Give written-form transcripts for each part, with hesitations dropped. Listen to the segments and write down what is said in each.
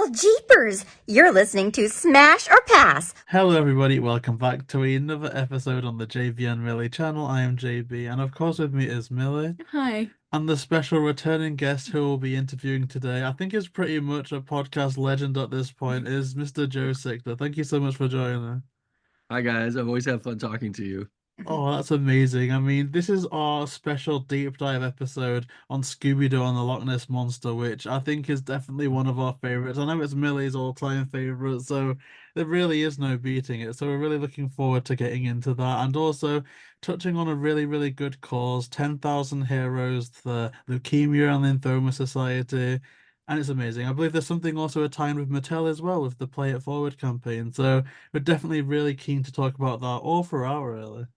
Well, jeepers! You're listening to Smash or Pass. Hello, everybody. Welcome back to another episode on the JayBee Milly channel. I am JayBee, and of course, with me is Milly, Hi. and the special returning guest who we'll be interviewing today. I think is pretty much a podcast legend at this point. Is Mr. Joe Sichta. Thank you so much for joining. Hi guys, I've always had fun talking to you. Oh, that's amazing. I mean, this is our special deep dive episode on Scooby Doo and the Loch Ness Monster, which I think is definitely one of our favorites. I know it's Millie's all-time favorite, so there really is no beating it. So we're really looking forward to getting into that and also touching on a really, really good cause, 10,000 Heroes, the Leukemia and Lymphoma Society. And it's amazing. I believe there's something also tied with Mattel as well with the Play It Forward campaign. So we're definitely really keen to talk about that all throughout, really.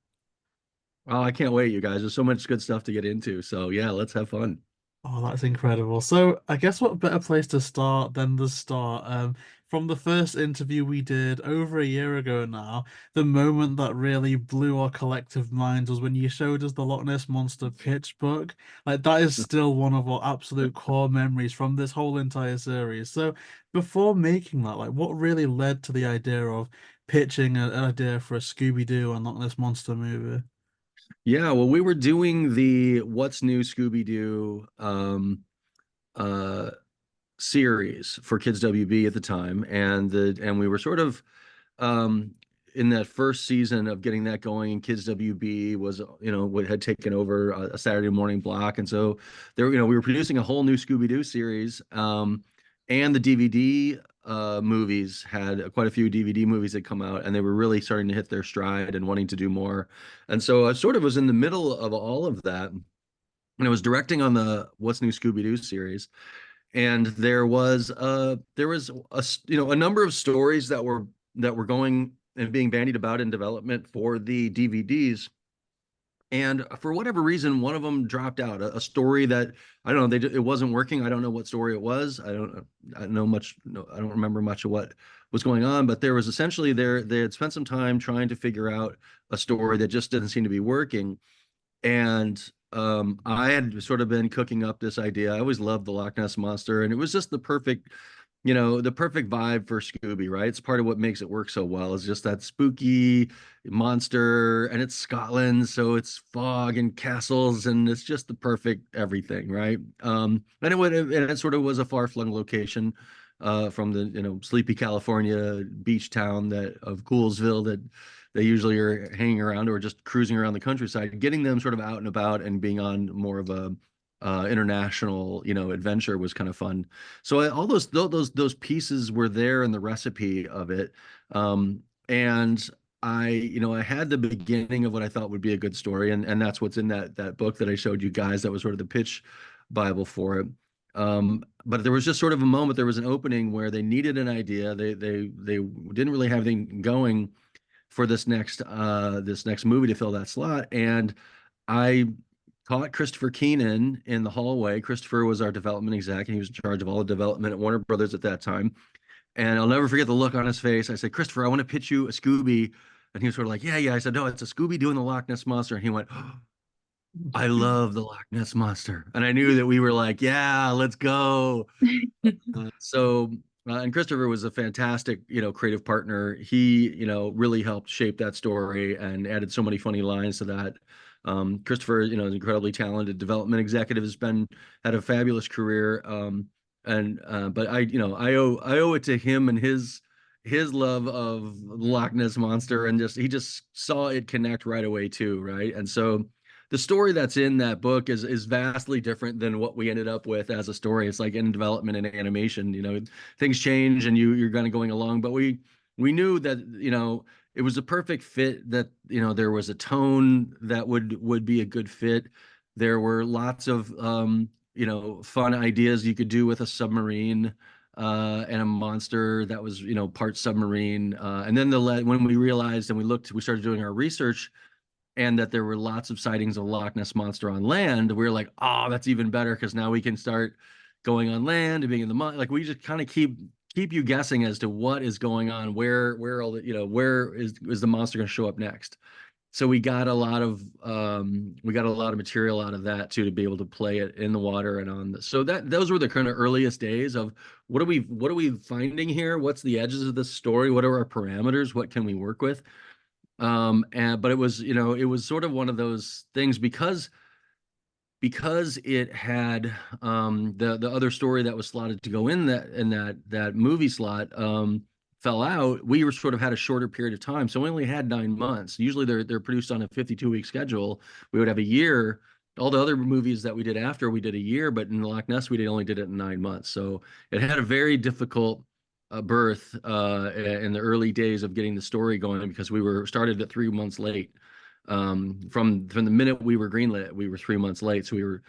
Oh, I can't wait, you guys. There's so much good stuff to get into. So yeah, let's have fun. Oh, that's incredible. So I guess what better place to start than the start? From the first interview we did over a year ago now, the moment that really blew our collective minds was when you showed us the Loch Ness Monster pitch book. Like that is still one of our absolute core memories from this whole entire series. So before making that, like what really led to the idea of pitching an idea for a Scooby-Doo and Loch Ness Monster movie? Yeah, well, we were doing the What's New Scooby Doo uh series for Kids WB at the time, and we were sort of um in that first season of getting that going, and Kids WB was, what had taken over a Saturday morning block. And so there, we were producing a whole new Scooby-Doo series. And the DVD movies had quite a few DVD movies that come out, and they were really starting to hit their stride and wanting to do more. And so I sort of was in the middle of all of that, and I was directing on the What's New Scooby-Doo series. And there was a number of stories that were going and being bandied about in development for the DVDs. And for whatever reason, one of them dropped out. A story that, I don't know, it wasn't working. I don't know what story it was. I don't know much. No, I don't remember much of what was going on. But there was essentially, they had spent some time trying to figure out a story that just didn't seem to be working. And I had sort of been cooking up this idea. I always loved the Loch Ness Monster, and it was just the perfect vibe for Scooby, right? It's part of what makes it work so well. Is just that spooky monster, and it's Scotland, so it's fog and castles, and it's just the perfect everything, right? And it sort of was a far-flung location from the sleepy California beach town that of Coolsville that they usually are hanging around or just cruising around the countryside. Getting them sort of out and about and being on more of a international, adventure was kind of fun. So all those pieces were there in the recipe of it. And I had the beginning of what I thought would be a good story, and that's what's in that book that I showed you guys. That was sort of the pitch Bible for it. But there was just sort of a moment. There was an opening where they needed an idea. They didn't really have anything going for this next movie to fill that slot, and I caught Christopher Keenan in the hallway. Christopher was our development exec, and he was in charge of all the development at Warner Brothers at that time. And I'll never forget the look on his face. I said, "Christopher, I want to pitch you a Scooby." And he was sort of like, "Yeah, yeah." I said, "No, it's a Scooby doing the Loch Ness Monster." And he went, "Oh, I love the Loch Ness Monster." And I knew that we were like, "Yeah, let's go." And Christopher was a fantastic, creative partner. He, really helped shape that story and added so many funny lines to that. Christopher, is an incredibly talented development executive, had a fabulous career. And but I owe it to him and his love of Loch Ness Monster, and he just saw it connect right away too, right? And so the story that's in that book is vastly different than what we ended up with as a story. It's like in development and animation, things change and you're kind of going along, but we knew that, it was a perfect fit, that, there was a tone that would be a good fit. There were lots of fun ideas you could do with a submarine and a monster that was, part submarine. And then when we realized and we started doing our research, and that there were lots of sightings of Loch Ness Monster on land, we were like, oh, that's even better, because now we can start going on land and being in the mud. Like we just kind of keep you guessing as to what is going on, where all the, where is the monster going to show up next. so we got a lot of material out of that too, to be able to play it in the water and on the, so that those were the kind of earliest days of what are we finding here? What's the edges of the story? What are our parameters? What can we work with? And but it was, it was sort of one of those things because it had the other story that was slotted to go in that movie slot fell out. We were sort of had a shorter period of time, so we only had 9 months. Usually they're produced on a 52-week schedule. We would have a year. All the other movies that we did after, we did a year, but in the Loch Ness we only did it in 9 months. So it had a very difficult birth in the early days of getting the story going, because we were started at 3 months late. From the minute we were greenlit, we were 3 months late. So we were,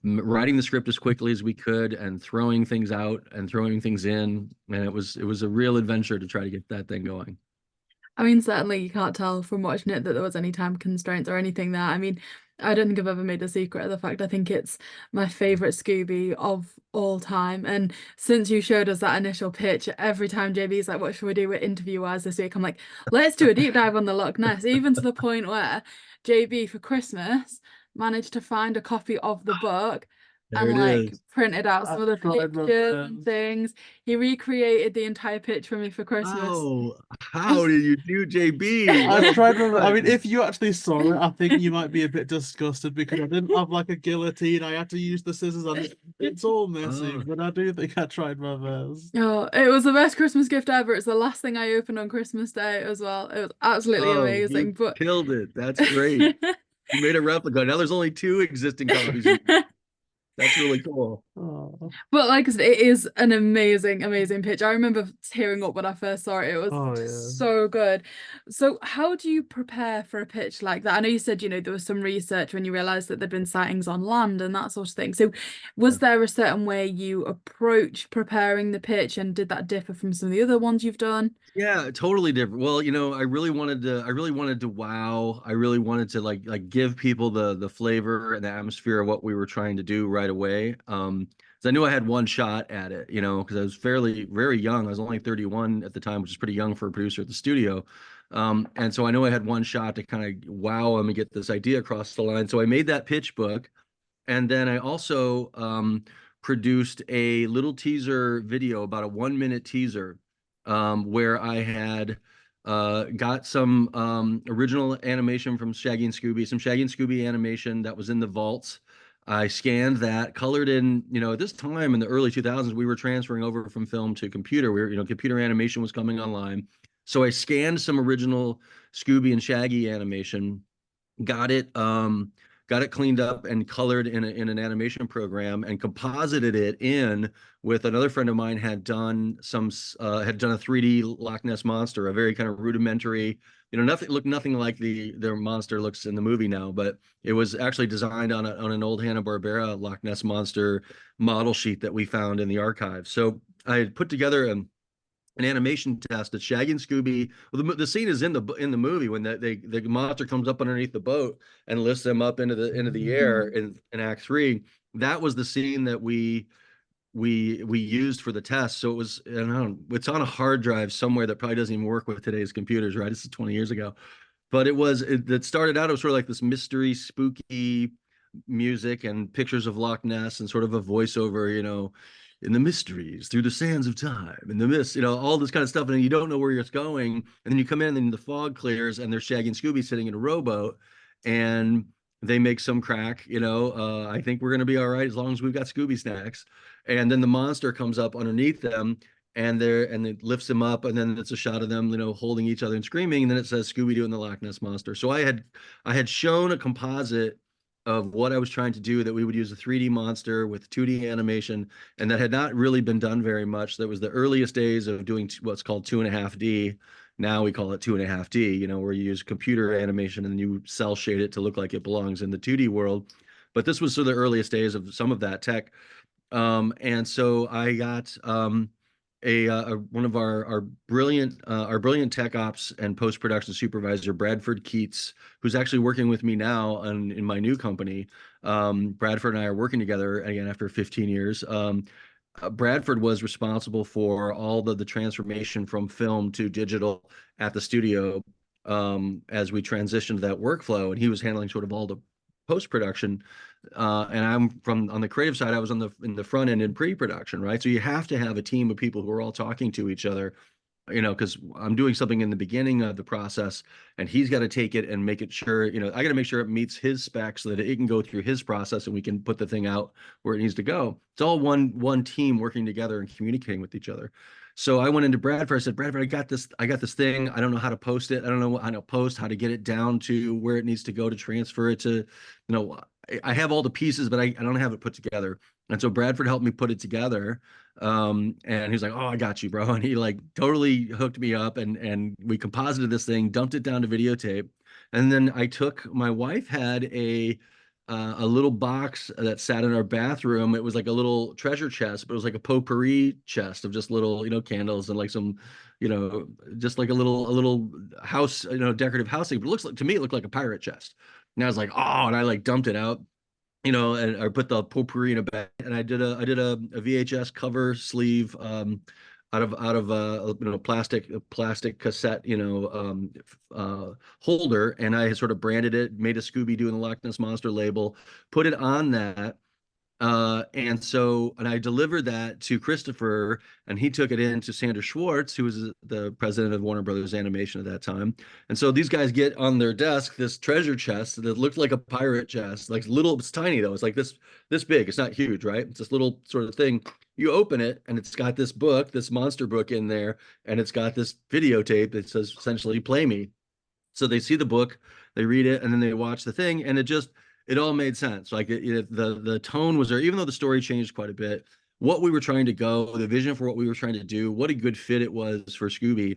writing the script as quickly as we could and throwing things out and throwing things in, and it was a real adventure to try to get that thing going. I mean, certainly you can't tell from watching it that there was any time constraints or anything there. I mean, I don't think I've ever made a secret of the fact I think it's my favorite Scooby of all time. And since you showed us that initial pitch, every time JB's like, what should we do with interview-wise this week? I'm like, let's do a deep dive on the Loch Ness, even to the point where JB for Christmas managed to find a copy of the book There and it like is. printed out some of the pictures and things. He recreated the entire pitch for me for Christmas. Oh, how did you do, JB? I Well tried to. I done. mean, if you actually saw it, I think you might be a bit disgusted because I didn't have like a guillotine. I had to use the scissors, and it's all messy. Oh. But I do think I tried my best. Oh, it was the best Christmas gift ever. It's the last thing I opened on Christmas Day as well. It was absolutely Oh, amazing. you But killed it. That's great. You made a replica. Now there's only 2 existing copies. That's really cool. Oh, But like I said, it is an amazing, amazing pitch. I remember tearing up when I first saw it. It was oh yeah. so good. So how do you prepare for a pitch like that? I know you said, there was some research when you realized that there'd been sightings on land and that sort of thing. So was there a certain way you approached preparing the pitch, and did that differ from some of the other ones you've done? Yeah, totally different. Well, I really wanted to wow. I really wanted to like give people the flavor and the atmosphere of what we were trying to do right away. 'Cause I knew I had one shot at it, because I was very young. I was only 31 at the time, which is pretty young for a producer at the studio. And so I know I had one shot to kind of wow them and get this idea across the line. So I made that pitch book, and then I also produced a little teaser video, about a 1-minute teaser, where I had got some original animation from Shaggy and Scooby, some Shaggy and Scooby animation that was in the vaults. I scanned that, colored in, at this time in the early 2000s, we were transferring over from film to computer. Computer animation was coming online. So I scanned some original Scooby and Shaggy animation, got it cleaned up and colored in an animation program, and composited it in with another friend of mine had done a 3D Loch Ness monster, a very kind of rudimentary, nothing like their monster looks in the movie now, but it was actually designed on an old Hanna-Barbera Loch Ness monster model sheet that we found in the archive. So I had put together an animation test that Shaggy and Scooby. Well, the scene is in the movie when the monster comes up underneath the boat and lifts them up into the air in Act 3. That was the scene that we used for the test. So it was, it's on a hard drive somewhere that probably doesn't even work with today's computers, right? This is 20 years ago. But it started out, it was sort of like this mystery, spooky music and pictures of Loch Ness and sort of a voiceover, in the mysteries through the sands of time and the mist, all this kind of stuff. And then you don't know where it's going. And then you come in and the fog clears and there's Shaggy and Scooby sitting in a rowboat, and they make some crack, I think we're going to be all right as long as we've got Scooby snacks. And then the monster comes up underneath them, and it lifts them up, and then it's a shot of them, holding each other and screaming. And then it says Scooby Doo and the Loch Ness Monster. So I had shown a composite of what I was trying to do, that we would use a 3D monster with 2D animation, and that had not really been done very much. That was the earliest days of doing what's called 2.5D. Now we call it 2.5D, where you use computer animation and you cell shade it to look like it belongs in the 2D world. But this was sort of the earliest days of some of that tech. And so I got one of our brilliant tech ops and post-production supervisor, Bradford Keats, who's actually working with me now in my new company. Bradford and I are working together again after 15 years. Bradford was responsible for all the transformation from film to digital at the studio. as we transitioned to that workflow, and he was handling sort of all the post-production. And I'm on the creative side, I was in the front end in pre-production, right? So you have to have a team of people who are all talking to each other, because I'm doing something in the beginning of the process, and he's got to take it and make it sure, I got to make sure it meets his specs so that it can go through his process and we can put the thing out where it needs to go. It's all one team working together and communicating with each other. So I went into Bradford. I said, Bradford, I got this thing. I don't know how to post it. I don't know how to post, how to get it down to where it needs to go to transfer it to, I have all the pieces, but I don't have it put together. And so Bradford helped me put it together. And he was like, "Oh, I got you, bro." And he like totally hooked me up, and we composited this thing, dumped it down to videotape. And then my wife had a little box that sat in our bathroom. It was like a little treasure chest, but it was like a potpourri chest of just little, candles and like some, just like a little house, decorative housing. But to me, it looked like a pirate chest. And I was like, "Oh," and I like dumped it out, and I put the potpourri in a bag, and I did a VHS cover sleeve out of plastic cassette holder, and I sort of branded it, made a Scooby Doo and the Loch Ness Monster label, put it on that. And I delivered that to Christopher, and he took it in to Sandra Schwartz, who was the president of Warner Brothers Animation at that time. And so these guys get on their desk this treasure chest that looked like a pirate chest, like little, it's tiny though. It's like this big. It's not huge, right? It's this little sort of thing. You open it, and it's got this book, this monster book in there, and it's got this videotape that says essentially "Play Me." So they see the book, they read it, and then they watch the thing, and it all made sense. Like the tone was there, even though the story changed quite a bit. What we were trying to go, the vision for what we were trying to do, what a good fit it was for Scooby,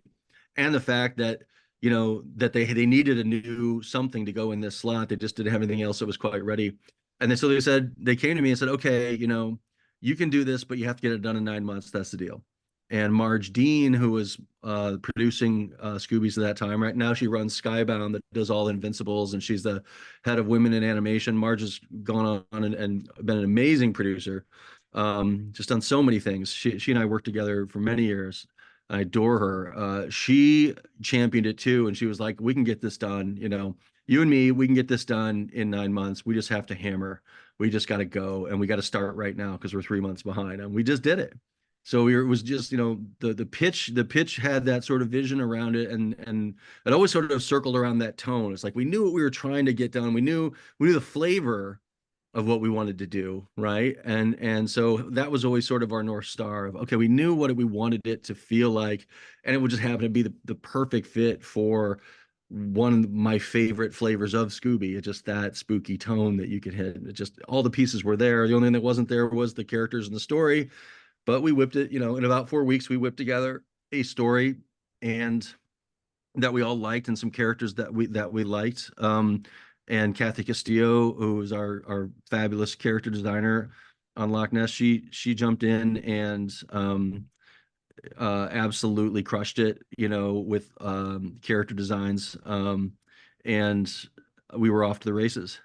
and the fact that that they needed a new something to go in this slot. They just didn't have anything else that was quite ready. And then so they came to me and said, "Okay, you can do this, but you have to get it done in 9 months. That's the deal." And Marge Dean, who was producing Scooby's at that time, right now she runs Skybound, that does all Invincibles, and she's the head of women in animation. Marge has gone on and been an amazing producer, just done so many things. She and I worked together for many years. I adore her. She championed it too, and she was like, "We can get this done. You and me, we can get this done in 9 months. We just have to hammer. We just got to go, and we got to start right now because we're 3 months behind." And we just did it. So it was just, the pitch had that sort of vision around it, and it always sort of circled around that tone. It's like we knew what we were trying to get done. We knew the flavor of what we wanted to do, right? And so that was always sort of our North Star of, okay, we knew what we wanted it to feel like, and it would just happen to be the perfect fit for one of my favorite flavors of Scooby. It's just that spooky tone that you could hit. It just, all the pieces were there. The only thing that wasn't there was the characters and the story. But we whipped it, in about 4 weeks, we whipped together a story and that we all liked, and some characters that we liked. And Kathy Castillo, who is our fabulous character designer on Loch Ness, she jumped in and absolutely crushed it, with character designs. And we were off to the races.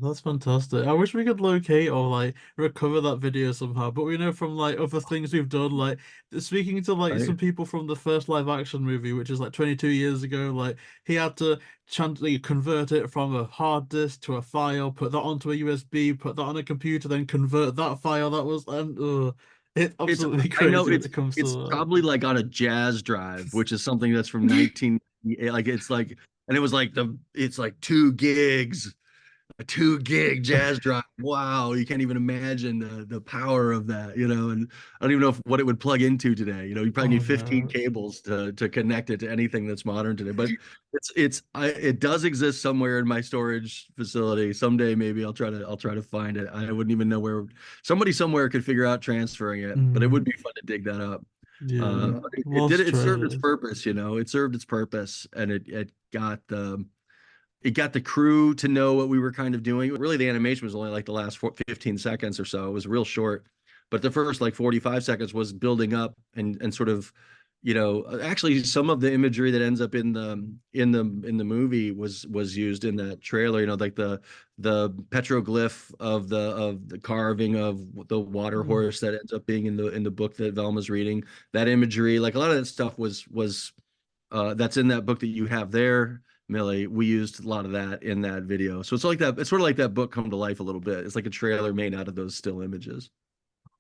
That's fantastic. I wish we could locate or like recover that video somehow. But we know from like other things we've done, like speaking to like Right. some people from the first live action movie, which is like 22 years ago, like he had to convert it from a hard disk to a file, put that onto a USB, put that on a computer, then convert that file. That was it's absolutely I know crazy when it comes it's to that. probably like on a jazz drive, which is something that's from 19, like it's like, and it was like it's like 2 gigs, a 2 gig jazz drive. Wow, you can't even imagine the power of that, and I don't even know what it would plug into today. You probably Oh need 15 no. cables to connect it to anything that's modern today. But it does exist somewhere in my storage facility. Someday maybe I'll try to find it. I wouldn't even know where. Somebody somewhere could figure out transferring it, but it would be fun to dig that up. Yeah. But Lost it served its treasures. purpose. It served its purpose, and it got the crew to know what we were kind of doing. Really, the animation was only like the last 15 seconds or so. It was real short, but the first like 45 seconds was building up and sort of, actually some of the imagery that ends up in the movie was used in that trailer. Like the petroglyph of the carving of the water horse that ends up being in the book that Velma's reading. That imagery, like a lot of that stuff was that's in that book that you have there, Millie. We used a lot of that in that video. So it's like that. It's sort of like that book come to life a little bit. It's like a trailer made out of those still images.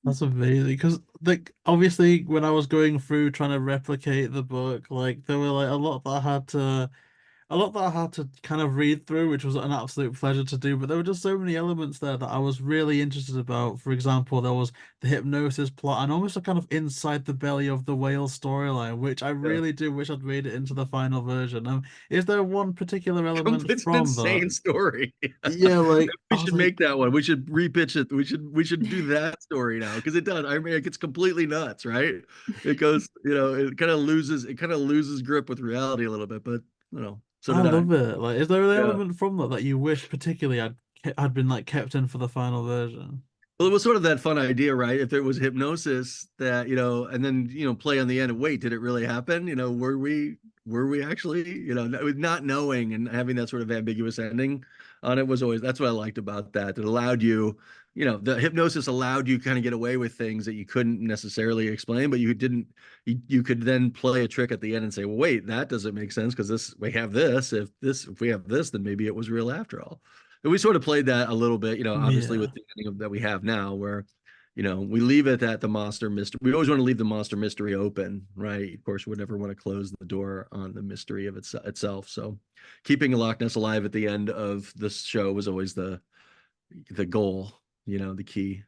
That's amazing because like obviously when I was going through trying to replicate the book, like there were like a lot that I had to kind of read through, which was an absolute pleasure to do. But there were just so many elements there that I was really interested about. For example, there was the hypnosis plot and almost a kind of inside the belly of the whale storyline, which I Yeah. really do wish I'd made it into the final version. Is there one particular element It's an from that? insane story. Yeah, like We I was should like, make that one. We should repitch it. We should do that story now because it does. I mean, it gets completely nuts, right? It goes, it kind of loses grip with reality a little bit, but so I did I. love it. Like, is there an Yeah. element from that you wish particularly had been like kept in for the final version? Well, it was sort of that fun idea, right? If there was hypnosis that, and then, play on the end and wait, did it really happen? Were we actually, not knowing and having that sort of ambiguous ending on it was always, that's what I liked about that. It allowed you, the hypnosis allowed you kind of get away with things that you couldn't necessarily explain, but you could then play a trick at the end and say, well, wait, that doesn't make sense because we have this. If we have this, then maybe it was real after all. And we sort of played that a little bit, obviously Yeah. with the ending that we have now, where, we leave it at the monster mystery. We always want to leave the monster mystery open, right? Of course, we never want to close the door on the mystery of itself. So, keeping Loch Ness alive at the end of this show was always the goal, the key.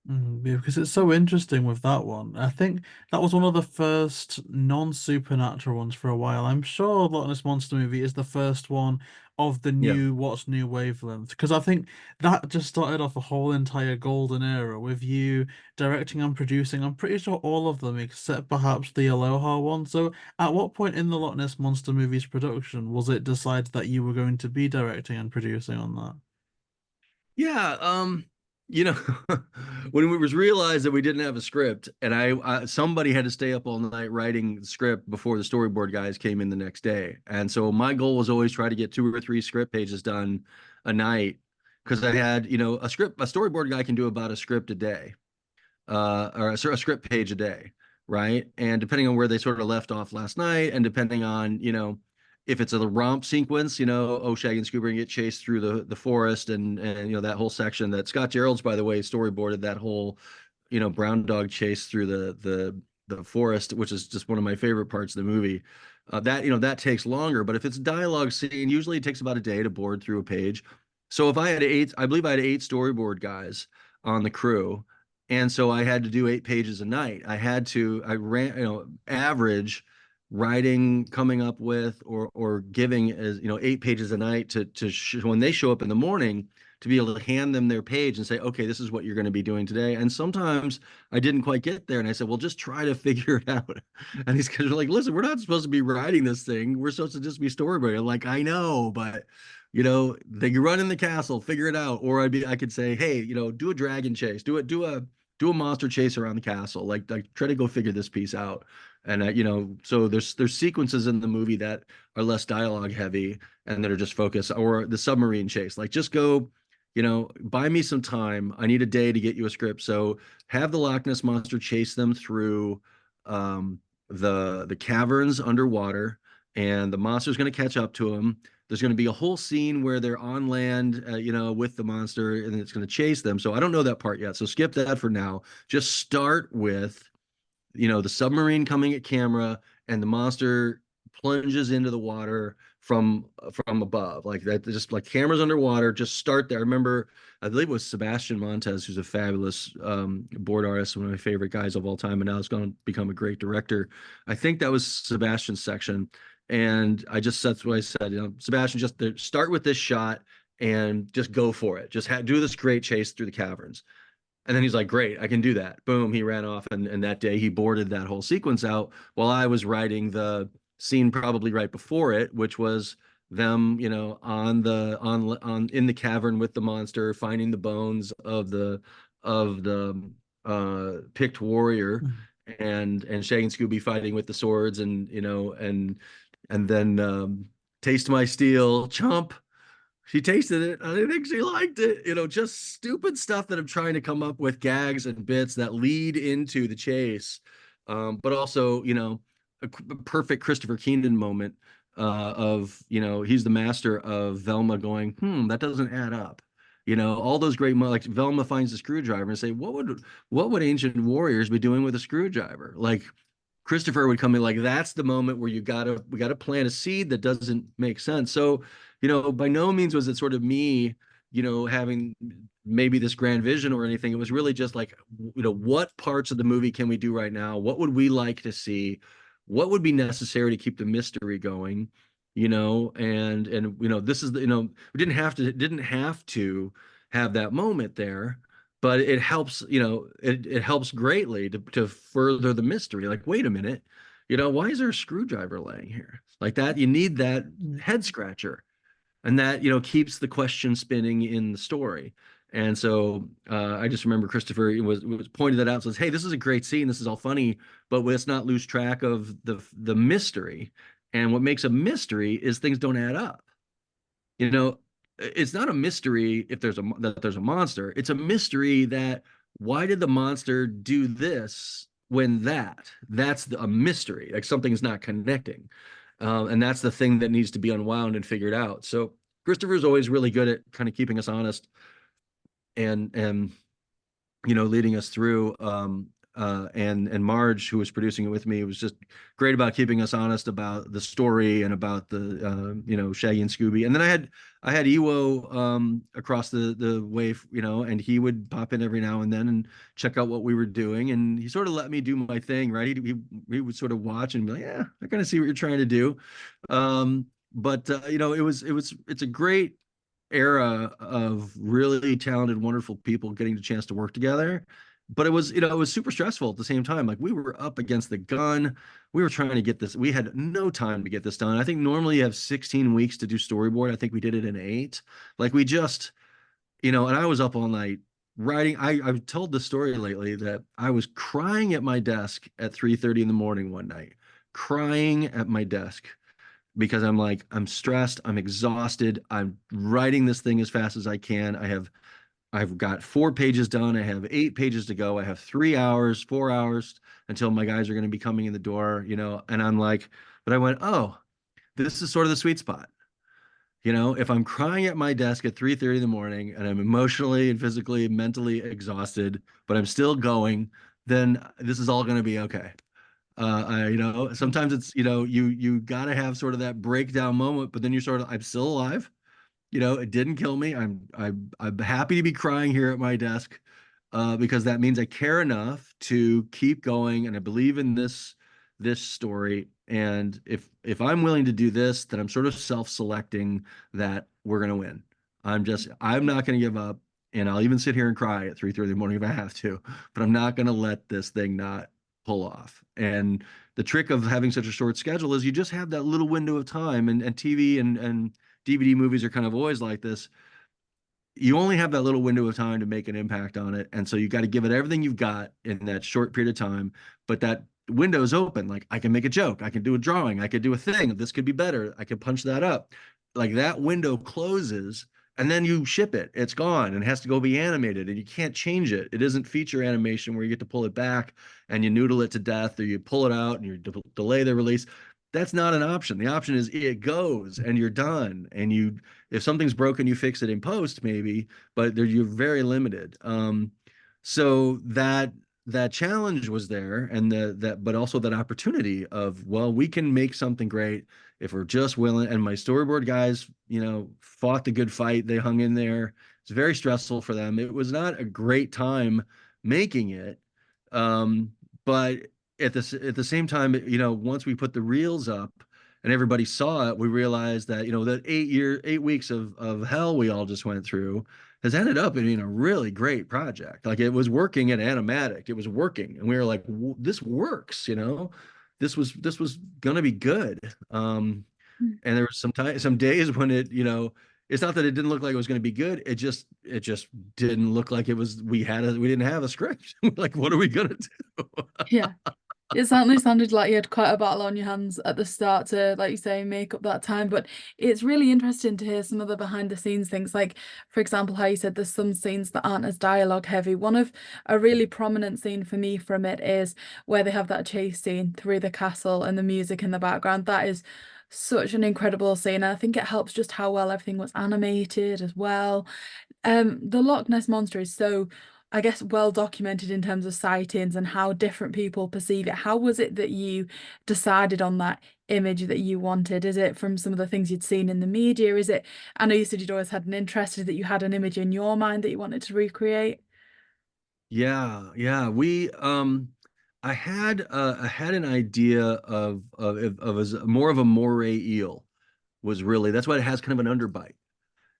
Yeah, because it's so interesting with that one. I think that was one of the first non-supernatural ones for a while. I'm sure Loch Ness Monster movie is the first one of the Yeah. new What's New wavelength. Because I think that just started off a whole entire golden era with you directing and producing. I'm pretty sure all of them except perhaps the Aloha one. So at what point in the Loch Ness Monster movie's production was it decided that you were going to be directing and producing on that? Yeah, you know, when it was realized that we didn't have a script, and somebody had to stay up all night writing the script before the storyboard guys came in the next day, and so my goal was always try to get 2 or 3 script pages done a night because I had, a storyboard guy can do about a script a day, or a script page a day, right? And depending on where they sort of left off last night, and depending on, if it's a romp sequence, Shaggy and Scooby get chased through the forest and that whole section that Scott Gerald's, by the way, storyboarded that whole, brown dog chase through the forest, which is just one of my favorite parts of the movie. That takes longer, but if it's a dialogue scene, usually it takes about a day to board through a page. So if I believe I had 8 storyboard guys on the crew, and so I had to do 8 pages a night. I ran, average writing, coming up with, or giving as 8 pages a night to when they show up in the morning, to be able to hand them their page and say, okay, this is what you're going to be doing today. And sometimes I didn't quite get there, and I said, well, just try to figure it out. And these guys are like, listen, we're not supposed to be writing this thing. We're supposed to just be storyboarding. I'm like, I know, but they can run in the castle, figure it out. Or I could say, hey, do a dragon chase, do a monster chase around the castle, like try to go figure this piece out. And so there's sequences in the movie that are less dialogue heavy and that are just focused, or the submarine chase, like just go, buy me some time. I need a day to get you a script. So have the Loch Ness monster chase them through the caverns underwater, and the monster's going to catch up to them. There's going to be a whole scene where they're on land, with the monster, and it's going to chase them. So I don't know that part yet. So skip that for now. Just start with, the submarine coming at camera and the monster plunges into the water from above, like that. Just like cameras underwater. Just start there. I remember, I believe it was Sebastian Montez, who's a fabulous board artist, one of my favorite guys of all time, and now has gone to become a great director. I think that was Sebastian's section. And that's what I said, Sebastian, just start with this shot and just go for it. Just do this great chase through the caverns. And then he's like, great, I can do that. Boom, he ran off. And that day he boarded that whole sequence out while I was writing the scene probably right before it, which was them, in the cavern with the monster, finding the bones of the picked warrior, and Shaggy and Scooby fighting with the swords, and then taste my steel, chomp. She tasted it. I think she liked it. Just stupid stuff that I'm trying to come up with, gags and bits that lead into the chase. But also, perfect Christopher Keenan moment of, he's the master of Velma going, that doesn't add up. All those great like Velma finds the screwdriver and say, what would ancient warriors be doing with a screwdriver? Like Christopher would come in like, that's the moment where we gotta plant a seed that doesn't make sense. So, by no means was it sort of me, having maybe this grand vision or anything. It was really just like, what parts of the movie can we do right now? What would we like to see? What would be necessary to keep the mystery going? And this is we didn't have to have that moment there, but it helps, it helps greatly to further the mystery. Like, wait a minute, why is there a screwdriver laying here? Like that, you need that head scratcher, and that, keeps the question spinning in the story. And so I just remember Christopher was pointed that out, says, hey, this is a great scene, this is all funny, but let's not lose track of the mystery. And what makes a mystery is things don't add up. It's not a mystery if there's a monster. It's a mystery that, why did the monster do this when that's a mystery, like something's not connecting. And that's the thing that needs to be unwound and figured out. So Christopher's always really good at kind of keeping us honest and leading us through. And Marge, who was producing it with me, was just great about keeping us honest about the story and about the Shaggy and Scooby. And then I had Ewo across the way, and he would pop in every now and then and check out what we were doing, and he sort of let me do my thing, right? He would sort of watch and be like, yeah, I kind of see what you're trying to do. But it's a great era of really talented, wonderful people getting the chance to work together. But it was super stressful at the same time. Like, we were up against the gun. We were trying to get this. We had no time to get this done. I think normally you have 16 weeks to do storyboard. I think we did it in 8. Like, we just, and I was up all night writing. I've told the story lately that I was crying at my desk at 3:30 in the morning one night, crying at my desk because I'm like, I'm stressed. I'm exhausted. I'm writing this thing as fast as I can. I've got 4 pages done. I have 8 pages to go. I have 3 hours, 4 hours until my guys are going to be coming in the door, and I'm like, but I went, oh, this is sort of the sweet spot. If I'm crying at my desk at 3:30 in the morning and I'm emotionally and physically, mentally exhausted, but I'm still going, then this is all going to be okay. Sometimes it's, you got to have sort of that breakdown moment, but then you're sort of, I'm still alive. It didn't kill me. I'm happy to be crying here at my desk, because that means I care enough to keep going, and I believe in this story. And if I'm willing to do this, then I'm sort of self-selecting that we're gonna win. I'm not gonna give up, and I'll even sit here and cry at 3:30 in the morning if I have to, but I'm not gonna let this thing not pull off. And the trick of having such a short schedule is you just have that little window of time, and TV and DVD movies are kind of always like this. You only have that little window of time to make an impact on it. And so you got to give it everything you've got in that short period of time. But that window is open. Like, I can make a joke. I can do a drawing. I could do a thing. This could be better. I could punch that up. Like, that window closes, and then you ship it. It's gone and it has to go be animated, and you can't change it. It isn't feature animation where you get to pull it back and you noodle it to death, or you pull it out and you delay the release. That's not an option. The option is it goes and you're done. And if something's broken, you fix it in post maybe, but you're very limited. So that challenge was there, and but also that opportunity of, well, we can make something great if we're just willing. And my storyboard guys, fought the good fight. They hung in there. It's very stressful for them. It was not a great time making it. But at the same time, once we put the reels up and everybody saw it, we realized that, that 8 weeks of hell we all just went through has ended up being a really great project. Like, it was working at Animatic. It was working. And we were like, this works, this was going to be good. And there was some days when it's not that it didn't look like it was going to be good. It just didn't look like it was, we didn't have a script. Like, what are we going to do? Yeah. It certainly sounded like you had quite a battle on your hands at the start to, like you say, make up that time. But it's really interesting to hear some of the behind the scenes things. Like, for example, how you said there's some scenes that aren't as dialogue heavy. One of a really prominent scene for me from it is where they have that chase scene through the castle and the music in the background. That is such an incredible scene. And I think it helps just how well everything was animated as well. The Loch Ness Monster is so, I guess, well documented in terms of sightings and how different people perceive it. How was it that you decided on that image that you wanted? Is it from some of the things you'd seen in the media? Is it, I know you said you'd always had an interest, is that you had an image in your mind that you wanted to recreate? Yeah. I had an idea of as more of a moray eel was really, that's why it has kind of an underbite.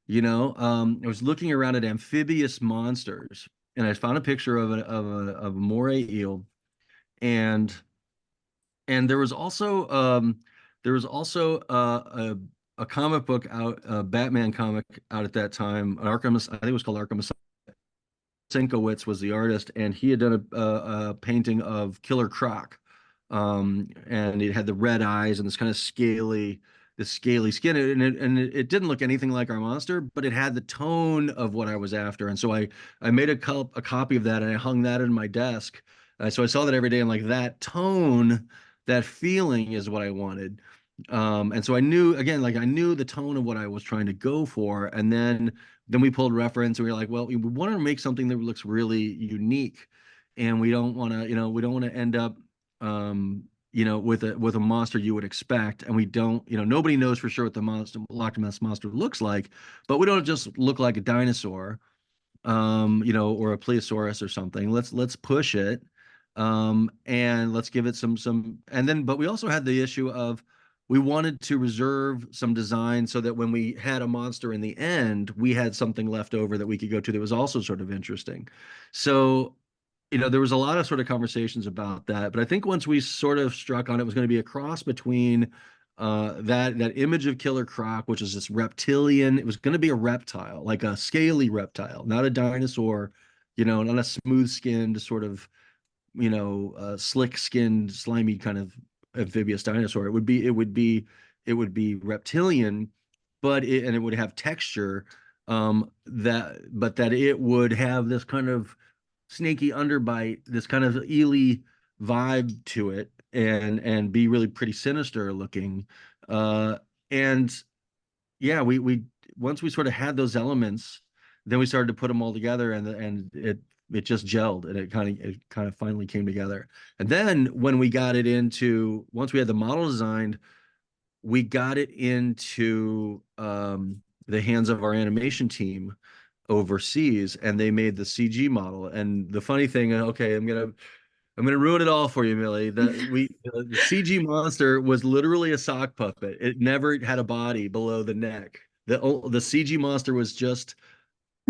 I was looking around at amphibious monsters, and I found a picture of a moray eel, and there was also a comic book out, a Batman comic out at that time, an Arkham, I think it was called Arkham. Sinkowitz was the artist, and he had done a painting of Killer Croc, and it had the red eyes and this scaly skin, and it didn't look anything like our monster, but it had the tone of what I was after, and so I made a copy of that, and I hung that in my desk. So I saw that every day, and like that tone, that feeling is what I wanted. And so I knew, again, like I knew the tone of what I was trying to go for, and then we pulled reference, and we were like, well, we want to make something that looks really unique, and we don't want to end up with a monster you would expect, and we don't, nobody knows for sure what the Loch Ness monster looks like, but we don't just look like a dinosaur, or a plesiosaurus or something. Let's push it, and let's give it some, and then, but we also had the issue of we wanted to reserve some design so that when we had a monster in the end, we had something left over that we could go to that was also sort of interesting. So, there was a lot of sort of conversations about that, but I think once we sort of struck on it was going to be a cross between that image of Killer Croc, which is this reptilian. It was going to be a reptile, like a scaly reptile, not a dinosaur, not a smooth-skinned sort of, slick-skinned, slimy kind of amphibious dinosaur. It would be reptilian, and it would have texture, that it would have this kind of snaky underbite, this kind of eely vibe to it, and be really pretty sinister looking. And yeah, we once we sort of had those elements, then we started to put them all together, and it just gelled, and it kind of finally came together. And then when once we had the model designed, we got it into the hands of our animation team overseas, and they made the CG model. And the funny thing, okay, I'm gonna ruin it all for you, Millie. The CG monster was literally a sock puppet. It never had a body below the neck. The CG monster was just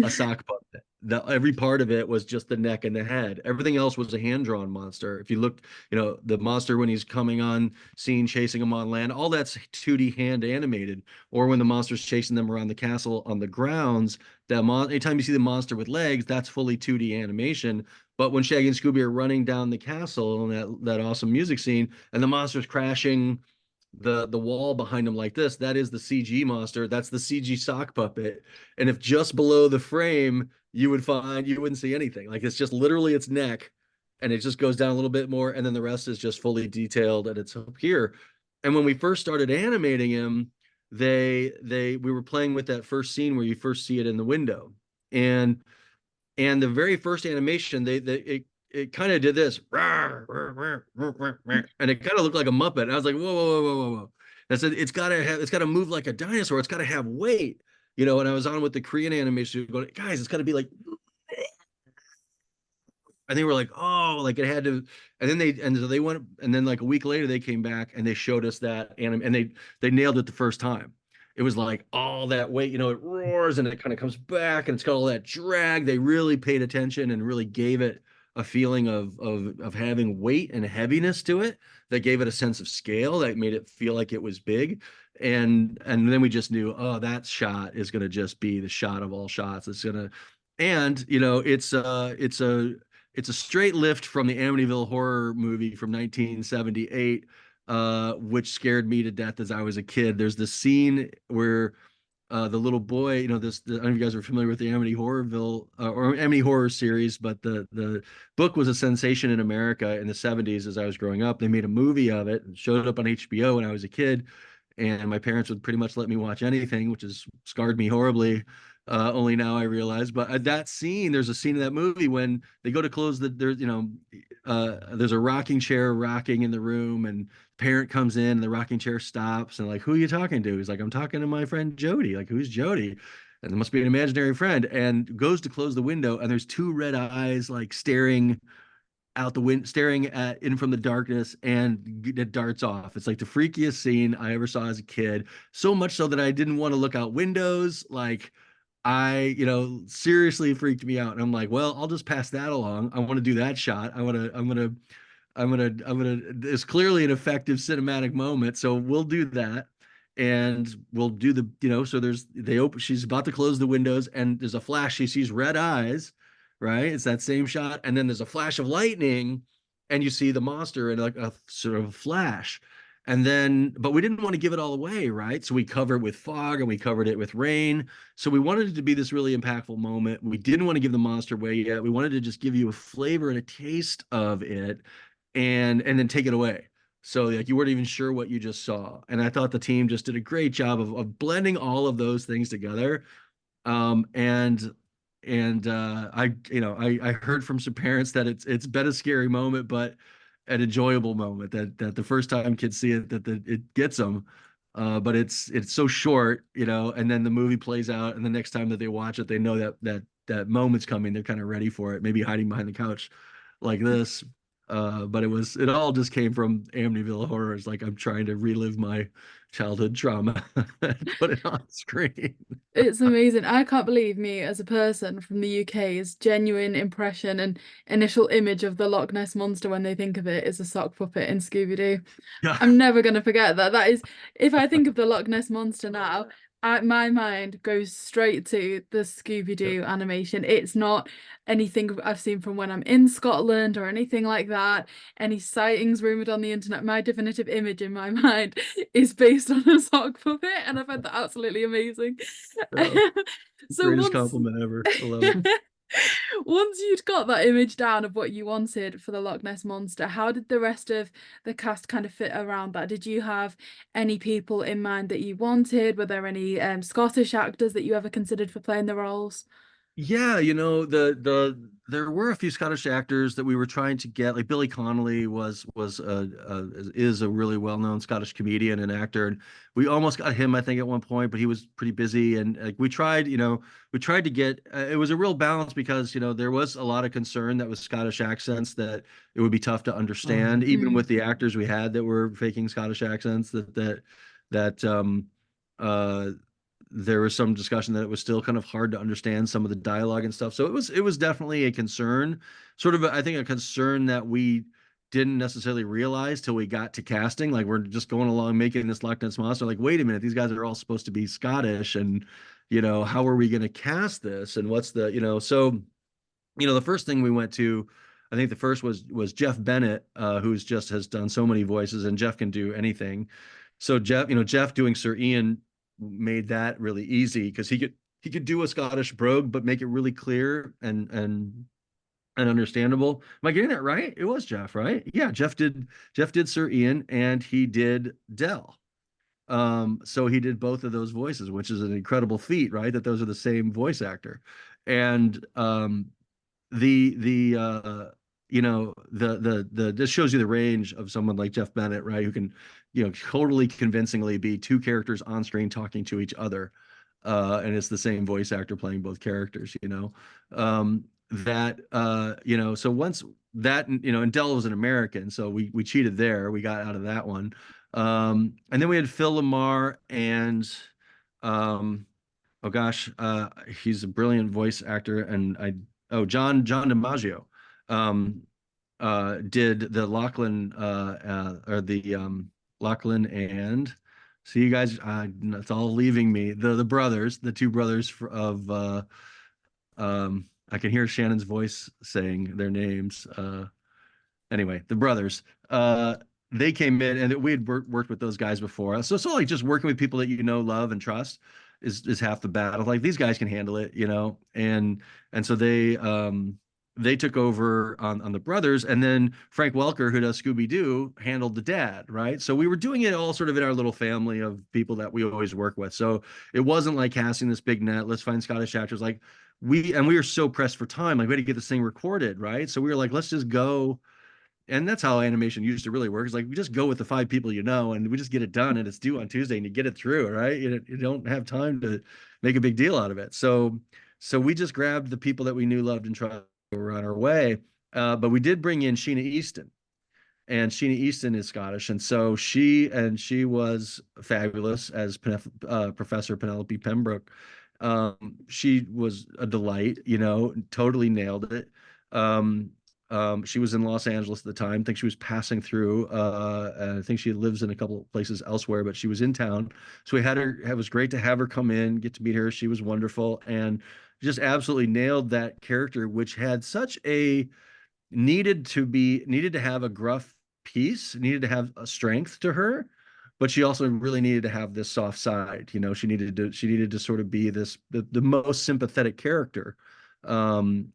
a sock puppet. Every part of it was just the neck and the head. Everything else was a hand-drawn monster. If you look, the monster when he's coming on scene, chasing him on land, all that's 2D hand animated. Or when the monster's chasing them around the castle on the grounds, anytime you see the monster with legs, that's fully 2D animation. But when Shaggy and Scooby are running down the castle and that awesome music scene, and the monster's crashing the wall behind him like this, that is the CG monster. That's the CG sock puppet. And if just below the frame, you wouldn't see anything. Like, it's just literally its neck, and it just goes down a little bit more, and then the rest is just fully detailed, and it's up here. And when we first started animating him, we were playing with that first scene where you first see it in the window. And the very first animation, it kind of did this, and it kind of looked like a Muppet. And I was like, whoa, whoa, whoa, whoa, whoa. I said, it's got to move like a dinosaur. It's got to have weight, and I was on with the Korean animation going, guys, it's got to be like, and they were like, oh, like it had to. And so they went, and then like a week later, they came back and they showed us that and they nailed it the first time. It was like all that weight, it roars and it kind of comes back and it's got all that drag. They really paid attention and really gave it a feeling of having weight and heaviness to it, that gave it a sense of scale, that made it feel like it was big. And then we just knew, oh, that shot is going to just be the shot of all shots. And it's a it's a straight lift from the Amityville horror movie from 1978, which scared me to death as I was a kid. There's this scene where the little boy, I don't know if you guys are familiar with the Amity Horrorville or Amity Horror series, but the book was a sensation in America in the 70s as I was growing up. They made a movie of it and showed it up on HBO when I was a kid. And my parents would pretty much let me watch anything, which has scarred me horribly. Only now I realize. But at that scene, there's a scene in that movie when they go to close there's a rocking chair rocking in the room, and parent comes in, and the rocking chair stops, and like, who are you talking to? He's like, I'm talking to my friend Jody. Like, who's Jody? And there must be an imaginary friend. And goes to close the window, and there's two red eyes like staring out the window, staring at in from the darkness, and it darts off. It's like the freakiest scene I ever saw as a kid. So much so that I didn't want to look out windows. Like, seriously freaked me out. And I'm like, well, I'll just pass that along. I want to do that shot. It's clearly an effective cinematic moment. So we'll do that. And we'll do so she's about to close the windows, and there's a flash. She sees red eyes, right? It's that same shot. And then there's a flash of lightning, and you see the monster in like a sort of flash. And then, but we didn't want to give it all away, right? So we covered it with fog, and we covered it with rain. So we wanted it to be this really impactful moment. We didn't want to give the monster away yet. We wanted to just give you a flavor and a taste of it, and then take it away. So like you weren't even sure what you just saw. And I thought the team just did a great job of blending all of those things together. I heard from some parents that it's been a scary moment, but an enjoyable moment, that the first time kids see it, it gets them. But it's so short, and then the movie plays out, and the next time that they watch it, they know that moment's coming. They're kind of ready for it, maybe hiding behind the couch like this. But it all just came from Amityville Horrors. Like, I'm trying to relive my childhood trauma and put it on screen. It's amazing. I can't believe me as a person from the UK's genuine impression and initial image of the Loch Ness monster when they think of it is a sock puppet in Scooby Doo. Yeah. I'm never gonna forget that. That is, if I think of the Loch Ness monster now, my mind goes straight to the Scooby Doo animation. It's not anything I've seen from when I'm in Scotland or anything like that. Any sightings rumored on the internet. My definitive image in my mind is based on a sock puppet, and I find that absolutely amazing. So Greatest compliment ever. I love it. Once you'd got that image down of what you wanted for the Loch Ness monster, how did the rest of the cast kind of fit around that? Did you have any people in mind that you wanted? Were there any Scottish actors that you ever considered for playing the roles? Yeah, there were a few Scottish actors that we were trying to get. Like Billy Connolly is a really well-known Scottish comedian and actor, and we almost got him, I think, at one point, but he was pretty busy. And like we tried to get. It was a real balance because there was a lot of concern that with Scottish accents that it would be tough to understand, even with the actors we had that were faking Scottish accents. There was some discussion that it was still kind of hard to understand some of the dialogue and stuff. So it was definitely a concern, sort of, I think, a concern that we didn't necessarily realize till we got to casting. Like, we're just going along making this Loch Ness monster. Like, wait a minute, these guys are all supposed to be Scottish, and how are we going to cast this? And what's the the first thing we went to, I think the first was Jeff Bennett, who's just has done so many voices, and Jeff can do anything. So Jeff doing Sir Ian made that really easy because he could do a Scottish brogue but make it really clear and understandable. Am I getting that right? It was Jeff, right? Yeah, Jeff did Sir Ian, and he did Del. So he did both of those voices, which is an incredible feat, right? That those are the same voice actor. And this shows you the range of someone like Jeff Bennett, right? Who can, totally convincingly be two characters on screen talking to each other. And it's the same voice actor playing both characters, so once that, and Del was an American, so we cheated there. We got out of that one. And then we had Phil Lamar and, oh gosh, he's a brilliant voice actor. And John DiMaggio, did the Lachlan, Lachlan and, so you guys, it's all leaving me. The brothers, the two brothers of I can hear Shannon's voice saying their names. Anyway, the brothers, they came in and we had worked with those guys before. So it's all like just working with people that you know, love, and trust is half the battle. Like these guys can handle it, you know, and so they took over on the brothers, and then Frank Welker, who does Scooby Doo, handled the dad, right? So we were doing it all sort of in our little family of people that we always work with. So it wasn't like casting this big net. Let's find Scottish actors. Like we were so pressed for time, like we had to get this thing recorded, right? So we were like, let's just go. And that's how animation used to really work. It's like we just go with the 5 people you know, and we just get it done, and it's due on Tuesday, and you get it through, right? You don't have time to make a big deal out of it. So we just grabbed the people that we knew, loved, and trusted were on our way. But we did bring in Sheena Easton, and Sheena Easton is Scottish, and so she was fabulous as Professor Penelope Pembroke. She was a delight, you know, totally nailed it. She was in Los Angeles at the time. I think she was passing through. I think she lives in a couple of places elsewhere, but she was in town. So we had her. It was great to have her come in, get to meet her. She was wonderful and just absolutely nailed that character, which had such a needed to have a gruff piece, needed to have a strength to her, but she also really needed to have this soft side. You know, she needed to sort of be the most sympathetic character. And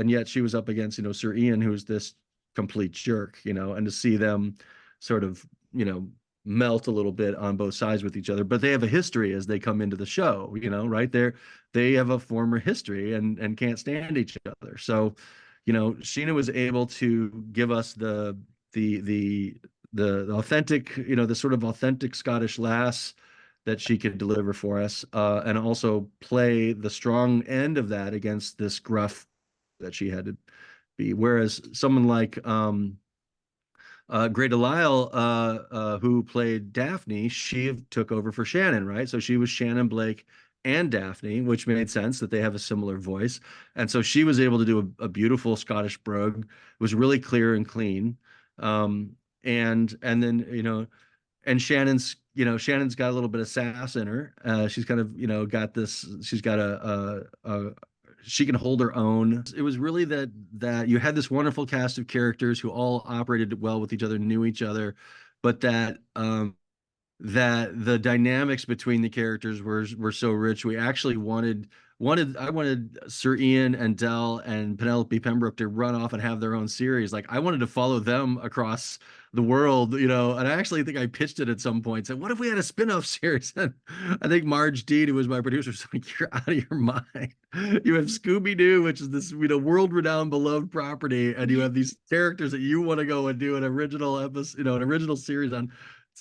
yet she was up against, you know, Sir Ian, who's this complete jerk, you know, and to see them sort of, you know, melt a little bit on both sides with each other, but they have a history as they come into the show, you know, right there, they have a former history and can't stand each other. So, you know, Sheena was able to give us the authentic, you know, the sort of authentic Scottish lass that she could deliver for us, and also play the strong end of that against this gruff that she had to be. Whereas someone like Grey DeLisle, who played Daphne, she took over for Shannon, right? So she was Shannon Blake and Daphne, which made sense that they have a similar voice. And so she was able to do a beautiful Scottish brogue. It was really clear and clean. And then, you know, and Shannon's got a little bit of sass in her. She's kind of, you know, got this, she's got she can hold her own. It was really that you had this wonderful cast of characters who all operated well with each other, knew each other, but that the dynamics between the characters were so rich. We actually I wanted Sir Ian and Del and Penelope Pembroke to run off and have their own series. Like I wanted to follow them across the world, you know, and I actually think I pitched it at some point. Said, what if we had a spin-off series? And I think Marge Dean, who was my producer, was like, you're out of your mind. You have Scooby Doo, which is this, you know, world-renowned beloved property, and you have these characters that you want to go and do an original episode, you know, an original series on.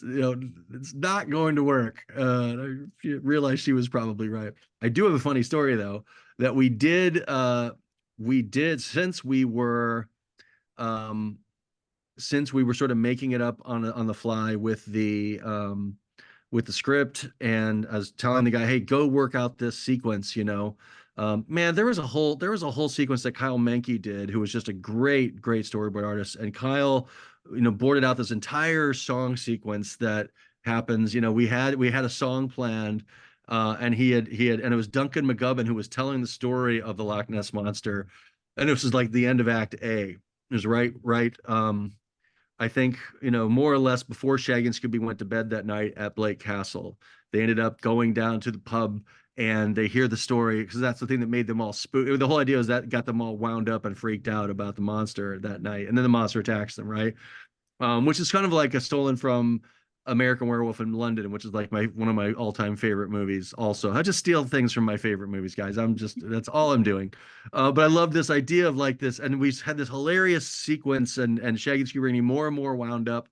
You know, it's not going to work. I realized she was probably right. I do have a funny story though, that we did since we were sort of making it up on the fly with the script, and I was telling the guy, hey, go work out this sequence, you know. Man, there was a whole sequence that Kyle Menke did, who was just a great storyboard artist, and Kyle, you know, boarded out this entire song sequence that happens. You know, we had a song planned, and he had, and it was Duncan McGubbin who was telling the story of the Loch Ness monster, and this was like the end of Act A. It was right. I think, you know, more or less before Shaggy and Scooby went to bed that night at Blake Castle. They ended up going down to the pub, and they hear the story, because that's the thing that made them all spook. The whole idea was that got them all wound up and freaked out about the monster that night, and then the monster attacks them, right? Which is kind of like a stolen from American Werewolf in London, which is like one of my all-time favorite movies. Also, I just steal things from my favorite movies, guys. That's all I'm doing. But I love this idea of like this, and we had this hilarious sequence, and Shaggy and Scooby getting more and more wound up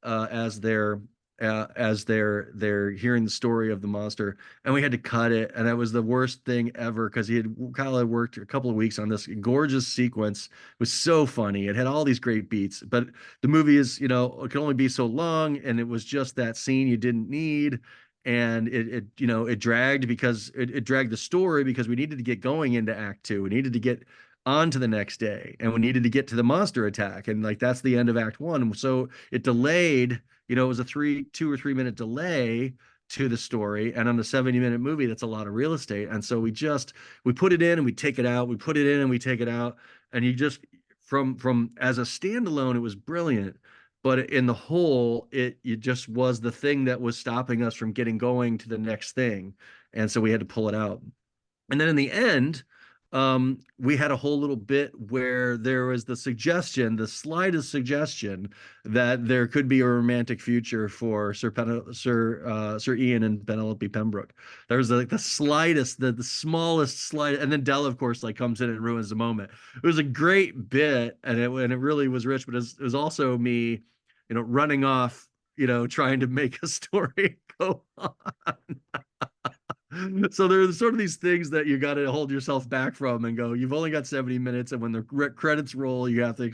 as they're hearing the story of the monster, and we had to cut it, and that was the worst thing ever, because Kyle had worked a couple of weeks on this gorgeous sequence. It was so funny, it had all these great beats, but the movie is, you know, it can only be so long, and it was just that scene you didn't need, and it you know, it dragged because it dragged the story, because we needed to get going into Act 2. We needed to get on to the next day, and we needed to get to the monster attack, and like that's the end of Act 1. So it delayed, you know, it was a 2 or 3 minute delay to the story. And on the 70-minute movie, that's a lot of real estate. And so we put it in and we take it out. We put it in and we take it out. And you just from as a standalone, it was brilliant. But in the whole, it just was the thing that was stopping us from getting going to the next thing. And so we had to pull it out. And then in the end, we had a whole little bit where there was the slightest suggestion that there could be a romantic future for Sir Ian and Penelope Pembroke. There was like the slightest, the smallest slight, and then Del, of course, like comes in and ruins the moment. It was a great bit, and it really was rich, but it was also me, running off, trying to make a story go on. So there's sort of these things that you got to hold yourself back from and go, you've only got 70 minutes. And when the credits roll, you have to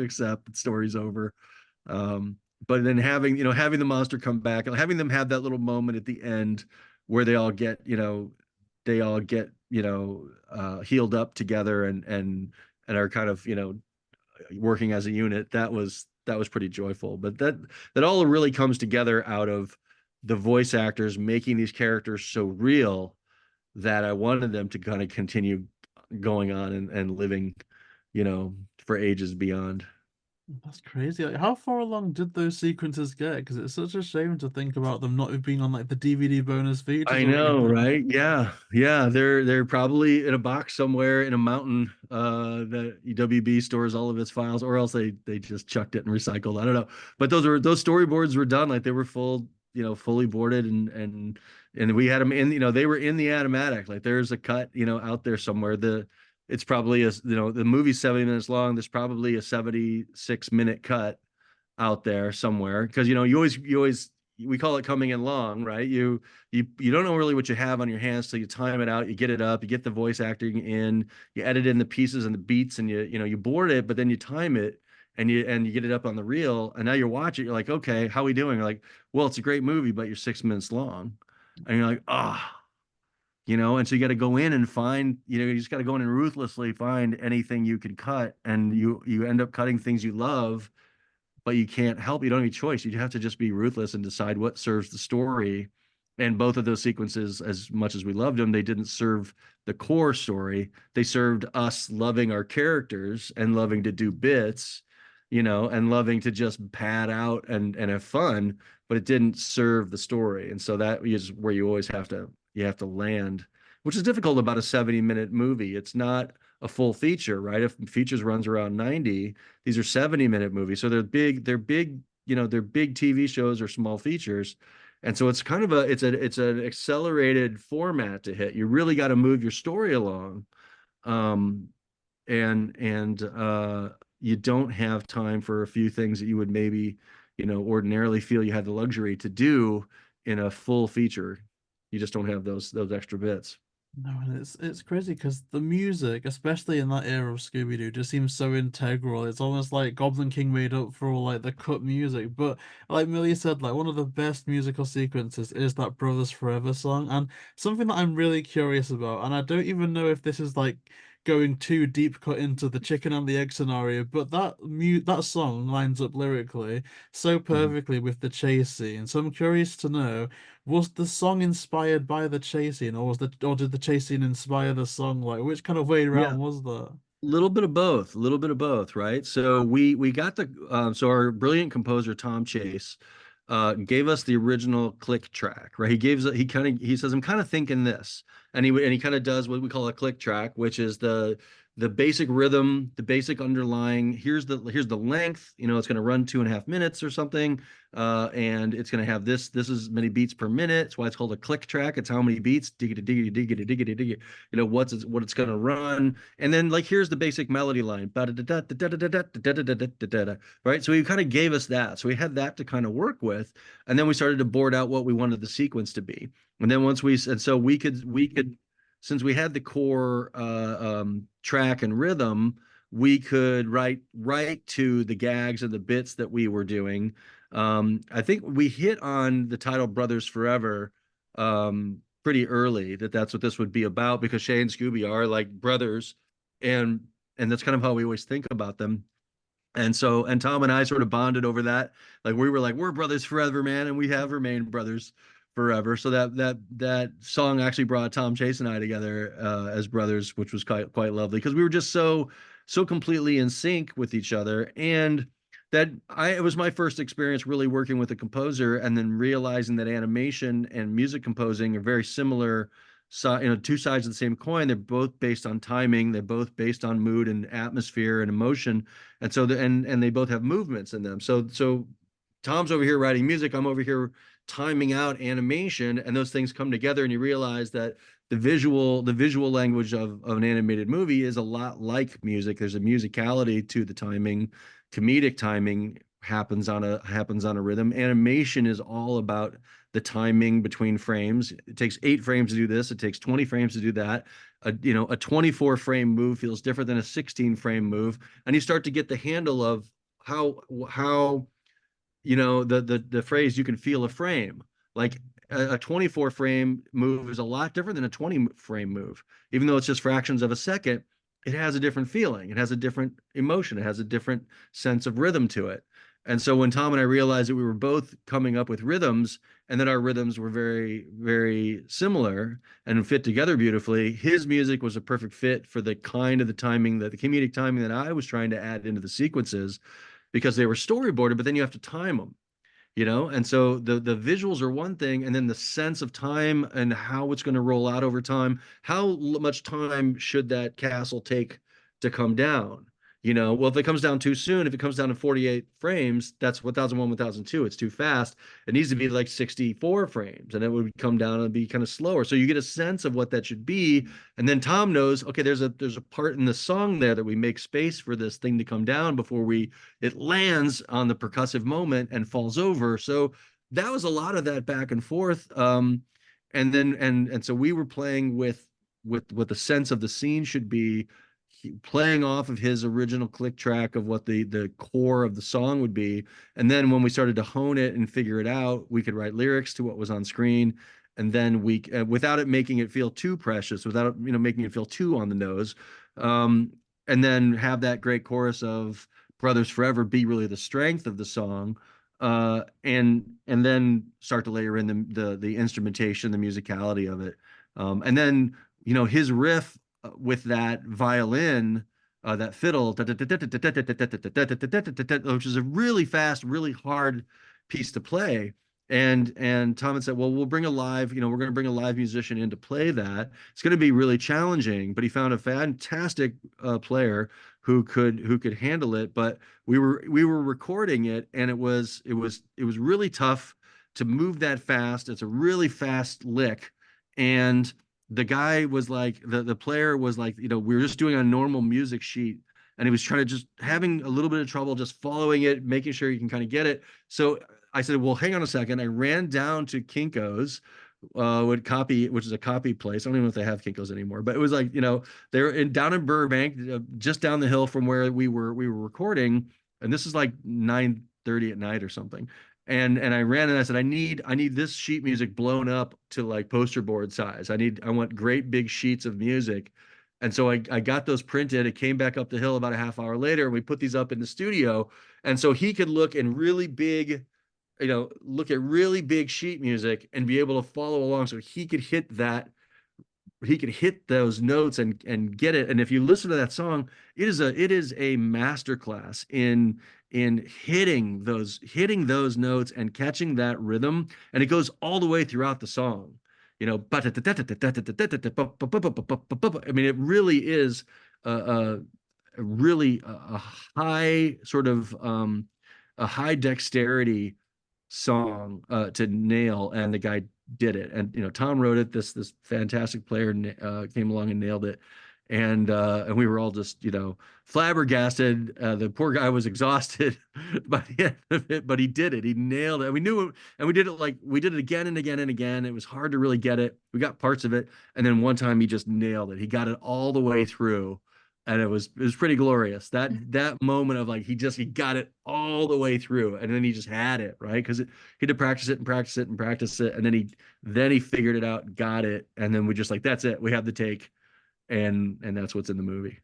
accept the story's over. But then having the monster come back and having them have that little moment at the end where they all get healed up together and are kind of, working as a unit, that was pretty joyful. But that all really comes together out of the voice actors making these characters so real that I wanted them to kind of continue going on and living, for ages beyond. That's crazy. Like, how far along did those sequences get? Because it's such a shame to think about them not being on like the DVD bonus features. I know, right? Yeah. They're probably in a box somewhere in a mountain that WB stores all of its files, or else they just chucked it and recycled. I don't know. But those storyboards were done, like they were fully boarded, and we had them in, they were in the Atomatic. Like there's a cut, out there somewhere. It's probably the movie's 70 minutes long. There's probably a 76-minute cut out there somewhere. Cause you always, we call it coming in long, right? You don't know really what you have on your hands till you time it out, you get it up, you get the voice acting in, you edit in the pieces and the beats, and you board it, but then you time it. And you get it up on the reel, and now you're watching. You're like, okay, how are we doing? You're like, well, it's a great movie, but you're 6 minutes long, and you're like, and so you got to go in and find, you just got to go in and ruthlessly find anything you can cut, and you end up cutting things you love, but you can't help. You don't have any choice. You have to just be ruthless and decide what serves the story. And both of those sequences, as much as we loved them, they didn't serve the core story. They served us loving our characters and loving to do bits, and loving to just pad out and have fun, but it didn't serve the story. And so that is where you always have to land, which is difficult about a 70-minute movie. It's not a full feature, right? If features runs around 90, these are 70-minute movies. So they're big TV shows or small features. And so it's kind of it's an accelerated format to hit. You really got to move your story along. You don't have time for a few things that you would maybe, ordinarily feel you had the luxury to do in a full feature. You just don't have those extra bits. No, and it's crazy because the music, especially in that era of Scooby Doo, just seems so integral. It's almost like Goblin King made up for all like the cut music. But like Millie said, like one of the best musical sequences is that Brothers Forever song, and something that I'm really curious about, and I don't even know if this is like going too deep cut into the chicken and the egg scenario, but that song lines up lyrically so perfectly with the chase scene. So I'm curious to know, was the song inspired by the chase scene, or did the chase scene inspire the song? Like, which kind of way around was that? A little bit of both, right? So we got so our brilliant composer Tom Chase gave us the original click track, right? He says, I'm kind of thinking this, and he kind of does what we call a click track, which is the basic rhythm, the basic underlying. Here's the length. It's going to run 2.5 minutes or something, and it's going to have this is many beats per minute. That's why it's called a click track. It's how many beats, diggity diggity diggity diggity diggity. What it's going to run, and then like here's the basic melody line, right? So he kind of gave us that, so we had that to kind of work with, and then we started to board out what we wanted the sequence to be, and then we could. Since we had the core track and rhythm, we could write to the gags and the bits that we were doing. I think we hit on the title Brothers Forever pretty early, that's what this would be about, because Shay and Scooby are like brothers, and that's kind of how we always think about them. And Tom and I sort of bonded over that. Like we were like, we're brothers forever, man, and we have remained brothers forever. So that song actually brought Tom Chase and I together as brothers, which was quite lovely because we were just so completely in sync with each other. And it was my first experience really working with a composer and then realizing that animation and music composing are very similar. So, two sides of the same coin. They're both based on timing. They're both based on mood and atmosphere and emotion. And so, and they both have movements in them. So Tom's over here writing music. I'm over here timing out animation, and those things come together, and you realize that the visual language of an animated movie is a lot like music. There's a musicality to the timing. Comedic timing happens on a rhythm. Animation is all about the timing between frames. It takes 8 frames to do this. It takes 20 frames to do that. A 24 frame move feels different than a 16 frame move, and you start to get the handle of how the phrase "you can feel a frame." Like a 24 frame move is a lot different than a 20 frame move. Even though it's just fractions of a second, it has a different feeling. It has a different emotion. It has a different sense of rhythm to it. And so when Tom and I realized that we were both coming up with rhythms and that our rhythms were very, very similar and fit together beautifully, his music was a perfect fit for the kind of the comedic timing that I was trying to add into the sequences, because they were storyboarded, but then you have to time them, and so the visuals are one thing, and then the sense of time and how it's going to roll out over time. How much time should that castle take to come down? Well, if it comes down too soon, if it comes down to 48 frames, that's 1001, 1002. It's too fast. It needs to be like 64 frames, and it would come down and be kind of slower. So you get a sense of what that should be. And then Tom knows, okay, there's a part in the song there that we make space for this thing to come down before it lands on the percussive moment and falls over. So that was a lot of that back and forth. And then, and so we were playing with what the sense of the scene should be, playing off of his original click track of what the core of the song would be. And then when we started to hone it and figure it out, we could write lyrics to what was on screen. And then without it making it feel too precious, without making it feel too on the nose, and then have that great chorus of "Brothers Forever" be really the strength of the song, and then start to layer in the instrumentation, the musicality of it, and then his riff with that violin, that fiddle, which is a really fast, really hard piece to play. And Tom had said, well, we're going to bring a live musician in to play that. It's going to be really challenging, but he found a fantastic player who could handle it. But we were recording it, and it was really tough to move that fast. It's a really fast lick, and the guy was like, the player was like, we were just doing a normal music sheet, and he was trying to just having a little bit of trouble just following it, making sure you can kind of get it. So I said, well, hang on a second. I ran down to Kinko's, which is a copy place. I don't even know if they have Kinko's anymore, but it was like, they're down in Burbank, just down the hill from where we were recording. And this is like 9:30 at night or something. And I ran and I said, I need this sheet music blown up to like poster board size. I want great big sheets of music. And so I got those printed. It came back up the hill about a half hour later, and we put these up in the studio. And so he could look at really big sheet music and be able to follow along. So he could hit those notes and get it. And if you listen to that song, it is a masterclass in hitting those notes and catching that rhythm. And it goes all the way throughout the song. I mean, it really is a high sort of a high dexterity song to nail, and the guy did it. And Tom wrote it. This fantastic player came along and nailed it, and we were all just flabbergasted. The poor guy was exhausted by the end of it, but he did it. He nailed it. We knew it, and we did it again and again and again. It was hard to really get it. We got parts of it, and then one time he just nailed it. He got it all the way through. And it was pretty glorious. That moment of like he got it all the way through, and then he just had it, right? Because he had to practice it and practice it and practice it, and then he figured it out, got it, and then we just like, that's it. We have the take, and that's what's in the movie.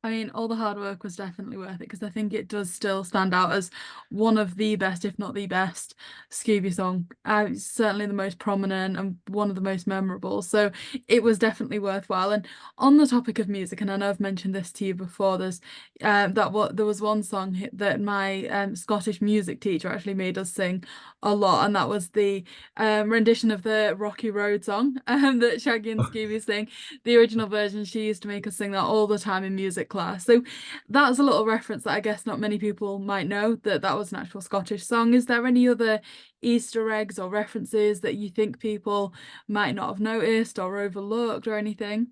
I mean, all the hard work was definitely worth it because I think it does still stand out as one of the best, if not the best, Scooby song. It's certainly the most prominent and one of the most memorable. So it was definitely worthwhile. And on the topic of music, and I know I've mentioned this to you before, there was one song that my Scottish music teacher actually made us sing a lot, and that was the rendition of the Rocky Road song that Shaggy and Scooby sing. The original version, she used to make us sing that all the time in music class. So that's a little reference that I guess not many people might know, that that was an actual Scottish song. Is there any other Easter eggs or references that you think people might not have noticed or overlooked or anything?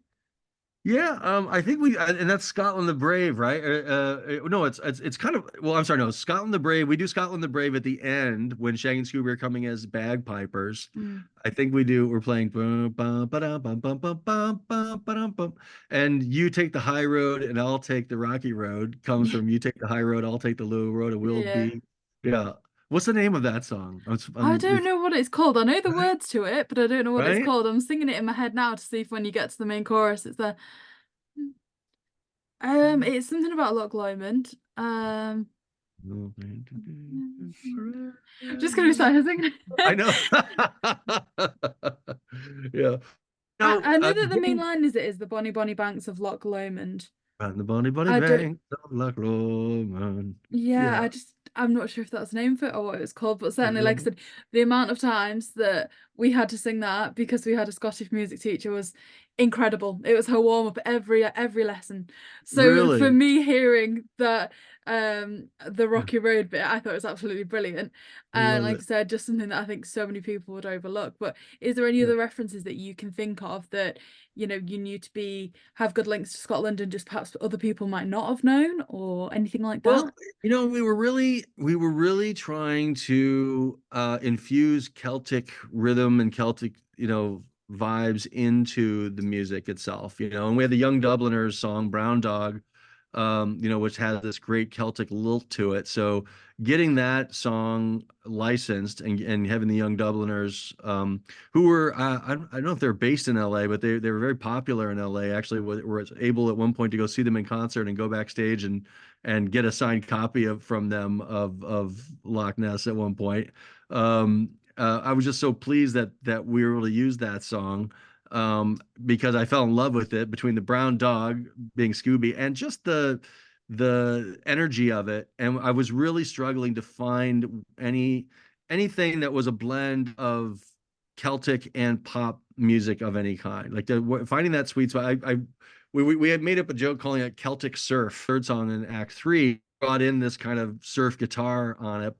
Yeah, I think and that's Scotland the Brave, right? No, it's kind of, well, I'm sorry, no, Scotland the Brave. We do Scotland the Brave at the end when Shaggy and Scooby are coming as bagpipers. Mm. I think we're playing bum, bum, ba-dum, bum, bum, bum, bum, bum, ba-dum, bum. And you take the high road and I'll take the rocky road comes from you take the high road, I'll take the low road, and we'll Yeah. be, yeah. What's the name of that song? I don't know what it's called. I know the words to it, but I don't know what it's Right? called. I'm singing it in my head now to see if when you get to the main chorus, it's there. It's something about Loch Lomond. Just gonna be started singing. I know. Yeah. No, I know that the main line is the Bonnie Bonnie Banks of Loch Lomond. on the Bonnie Bonnie I don't. Bank of Loch Lomond. Yeah, Yeah. I'm not sure if that's the name for it or what it was called, but certainly, like I Mhm. said, the amount of times that we had to sing that because we had a Scottish music teacher was incredible. It was her warm up every lesson. So for Really? me hearing that the Rocky Road bit, I thought it was absolutely brilliant. I And love like I it. said, just something that I think so many people would overlook. But is there any Yeah. other references that you can think of that, you know, you knew to have good links to Scotland and just perhaps other people might not have known or anything like Well, that? we were really trying to infuse Celtic rhythm and Celtic, vibes into the music itself, and we had the Young Dubliners song Brown Dog, which has this great Celtic lilt to it. So getting that song licensed and having the Young Dubliners, who were I don't know if they're based in LA, but they were very popular in LA. Actually, were able at one point to go see them in concert and go backstage and get a signed copy from them of Loch Ness at one point. I was just so pleased that we were able to use that song, because I fell in love with it between the brown dog being Scooby and just the energy of it. And I was really struggling to find anything that was a blend of Celtic and pop music of any kind. Like finding that sweet spot. We had made up a joke calling it Celtic surf. Third song in Act Three brought in this kind of surf guitar on it.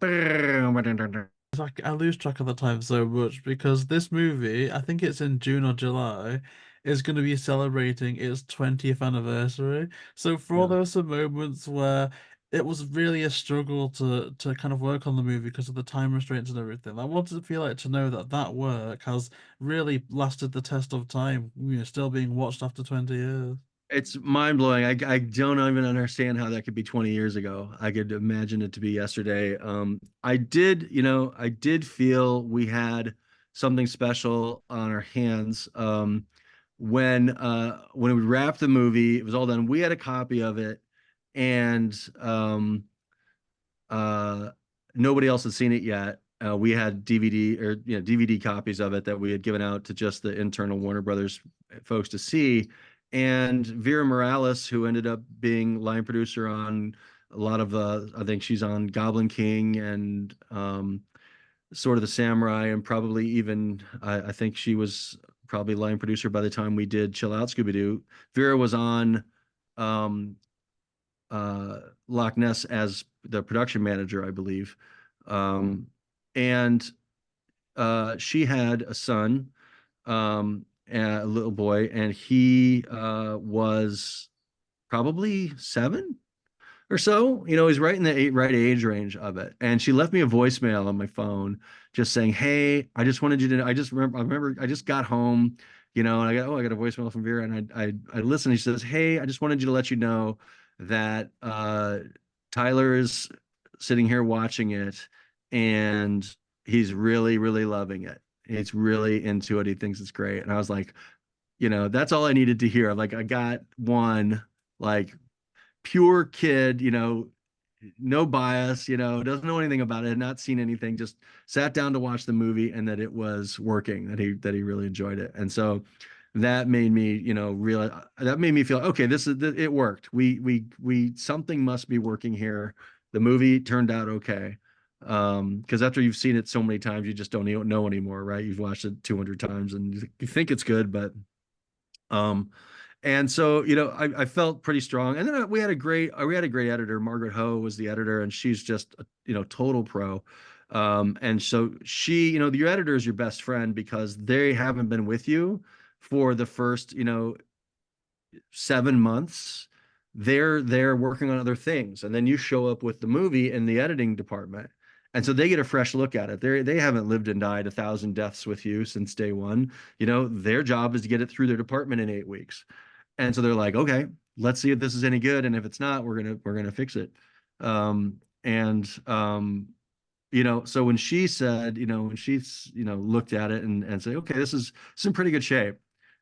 Like I lose track of the time so much because this movie, I think it's in June or July, is going to be celebrating its 20th anniversary. So for all Yeah. those some moments where it was really a struggle to kind of work on the movie because of the time restraints and everything, I wanted to feel like to know that that work has really lasted the test of time, still being watched after 20 years. It's mind blowing. I don't even understand how that could be 20 years ago. I could imagine it to be yesterday. I did feel we had something special on our hands. When we wrapped the movie, it was all done. We had a copy of it, and uh, nobody else had seen it yet. We had DVD copies of it that we had given out to just the internal Warner Brothers folks to see. And Vera Morales, who ended up being line producer on a lot of I think she's on Goblin King and Sword of the Samurai, and probably even I think she was probably line producer by the time we did Chill Out Scooby Doo. Vera was on um, Loch Ness as the production manager, I believe. Um, and she had a son, a little boy, and he was probably 7 or so. He's right in the right age range of it. And she left me a voicemail on my phone just saying, "Hey, I just wanted you to know, I remember I just got home, and I got a voicemail from Vera, and I listened. She says, "Hey, I just wanted you to let you know that Tyler is sitting here watching it, and he's really, really loving it. He's really into it. He thinks it's great." And I was like, that's all I needed to hear. Like I got one, like pure kid, no bias, doesn't know anything about it, had not seen anything, just sat down to watch the movie, and that it was working, that he really enjoyed it. And so that made me, realize, that made me feel, okay, it worked. We something must be working here. The movie turned out okay. Because after you've seen it so many times, you just don't know anymore, right? You've watched it 200 times and you think it's good, but um and so, I felt pretty strong. And then we had a great editor. Margaret Ho was the editor, and she's just a, total pro. And so she, your editor is your best friend because they haven't been with you for the first, 7 months. They're working on other things, and then you show up with the movie in the editing department, and so they get a fresh look at it. They haven't lived and died 1,000 deaths with you since day one. Their job is to get it through their department in 8 weeks. And so they're like, okay, let's see if this is any good. And if it's not, we're gonna fix it. And so when she said, when she's, looked at it and said, okay, this is in pretty good shape.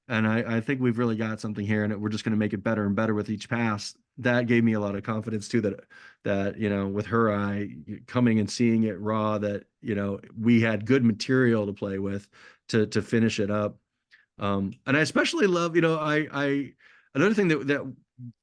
And I think we've really got something here, and we're just going to make it better and better with each pass. That gave me a lot of confidence too, that with her eye coming and seeing it raw, that we had good material to play with to finish it up. And I especially love, I another thing that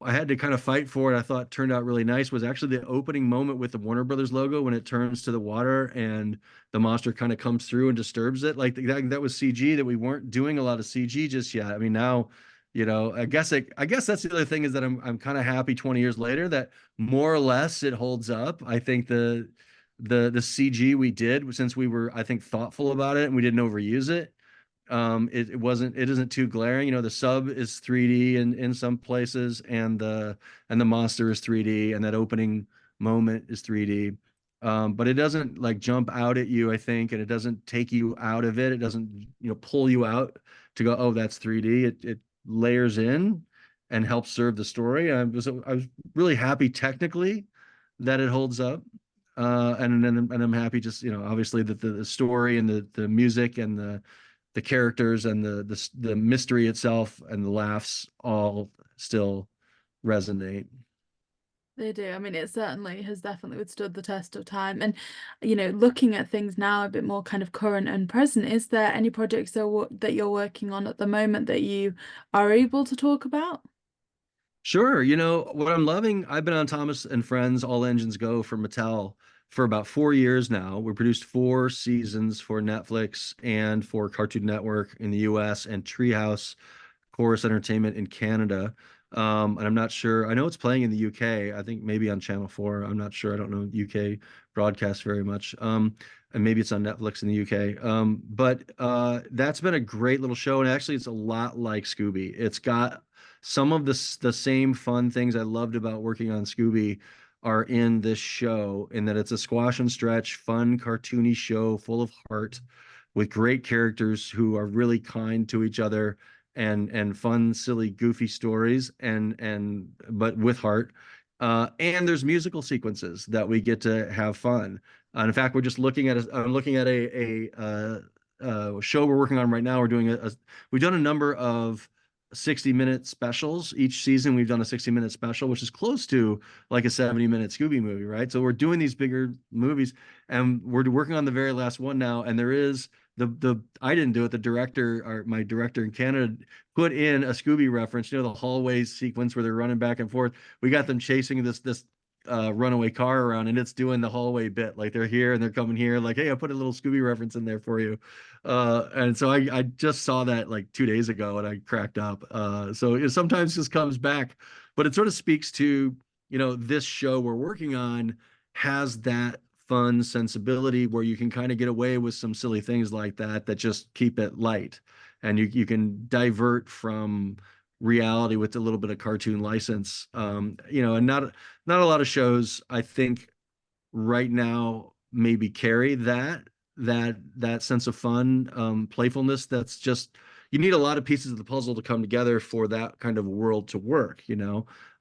I had to kind of fight for, and I thought turned out really nice, was actually the opening moment with the Warner Brothers logo when it turns to the water and the monster kind of comes through and disturbs it. Like that was CG, that we weren't doing a lot of CG just yet. I mean, now, I guess that's the other thing, is that I'm kind of happy 20 years later that more or less it holds up. I think the CG we did, since we were, I think, thoughtful about it and we didn't overuse it, it isn't too glaring. The sub is 3D in some places, and the monster is 3D, and that opening moment is 3D. But it doesn't like jump out at you, I think, and it doesn't take you out of it. It doesn't, pull you out to go, oh, that's 3D. It layers in and helps serve the story. I was really happy technically that it holds up. And I'm happy, just, obviously, that the story and the music and the characters and the mystery itself and the laughs all still resonate. They do. I mean, it certainly has definitely withstood the test of time. And, looking at things now a bit more kind of current and present, is there any projects that you're working on at the moment that you are able to talk about? Sure. What I'm loving, I've been on Thomas and Friends All Engines Go for Mattel for about 4 years now. We produced 4 seasons for Netflix and for Cartoon Network in the US, and Treehouse Chorus Entertainment in Canada. And I'm not sure. I know it's playing in the UK. I think maybe on Channel 4. I'm not sure. I don't know UK broadcast very much. And maybe it's on Netflix in the UK. But that's been a great little show. And actually, it's a lot like Scooby. It's got some of the same fun things I loved about working on Scooby are in this show, in that it's a squash and stretch, fun, cartoony show full of heart, with great characters who are really kind to each other, and fun, silly, goofy stories, but with heart. And there's musical sequences that we get to have fun. In fact, I'm looking at a show we're working on right now. We've done a number of 60-minute specials. Each season we've done a 60-minute special, which is close to like a 70-minute Scooby movie, right? So we're doing these bigger movies, and we're working on the very last one now. And there is I didn't do it. My director in Canada put in a Scooby reference, the hallway sequence where they're running back and forth. We got them chasing this runaway car around, and it's doing the hallway bit. Like, they're here and they're coming here, like, hey, I put a little Scooby reference in there for you. And so I just saw that like 2 days ago, and I cracked up. So it sometimes just comes back, but it sort of speaks to, this show we're working on has that fun sensibility where you can kind of get away with some silly things like that just keep it light, and you can divert from reality with a little bit of cartoon license. And not a lot of shows, I think, right now maybe carry that sense of fun, playfulness. That's just, you need a lot of pieces of the puzzle to come together for that kind of world to work.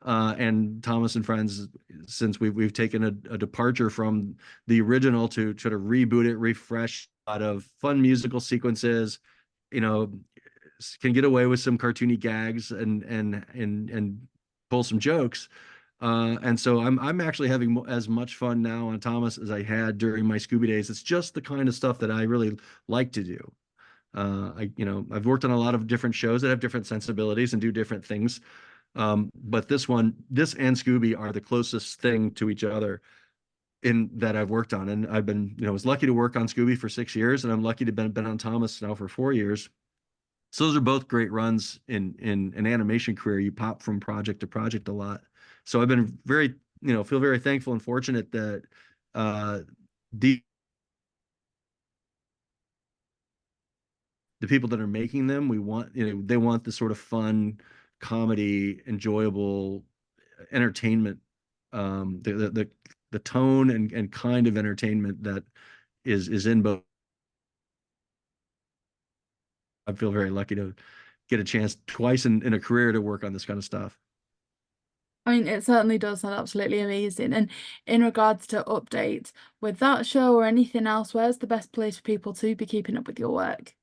And Thomas and Friends, since we've taken a departure from the original to try to reboot it, refresh a lot of fun musical sequences, can get away with some cartoony gags and pull some jokes. And so I'm actually having as much fun now on Thomas as I had during my Scooby days. It's just the kind of stuff that I really like to do. I've worked on a lot of different shows that have different sensibilities and do different things. But this and Scooby are the closest thing to each other in that I've worked on. And I've been, was lucky to work on Scooby for 6 years, and I'm lucky to been on Thomas now for 4 years. So those are both great runs in an animation career. You pop from project to project a lot. So I've been feel very thankful and fortunate that the people that are making them, they want this sort of fun, comedy, enjoyable entertainment, the tone and kind of entertainment that is in both. I feel very lucky to get a chance twice in a career to work on this kind of stuff. I mean, it certainly does sound absolutely amazing. And in regards to updates with that show or anything else, where's the best place for people to be keeping up with your work?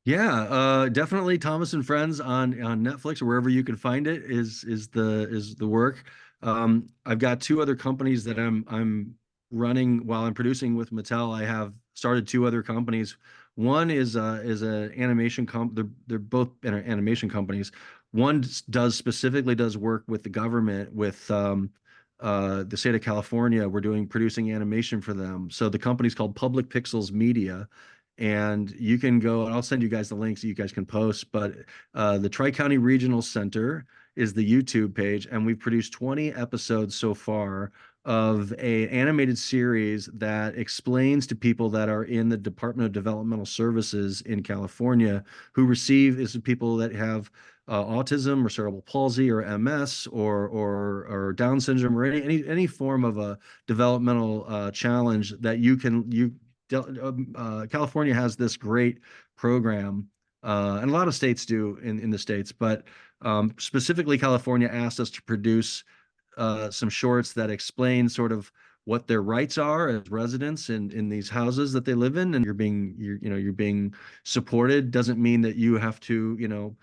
Yeah, definitely Thomas and Friends on Netflix or wherever you can find it is the work. I've got two other companies that I'm running while I'm producing with Mattel. I have started two other companies. One is a animation they're both animation companies. One specifically does work with the government with the state of California. We're producing animation for them. So the company's called Public Pixels Media. And you can go, and I'll send you guys the links so you guys can post, but the Tri-County Regional Center is the YouTube page, and we've produced 20 episodes so far of an animated series that explains to people that are in the Department of Developmental Services in California is people that have autism or cerebral palsy or MS or Down syndrome or any form of a developmental challenge that California has this great program, and a lot of states do in the states, but specifically California asked us to produce some shorts that explain sort of what their rights are as residents in these houses that they live in, and you're being supported. Doesn't mean that you have to,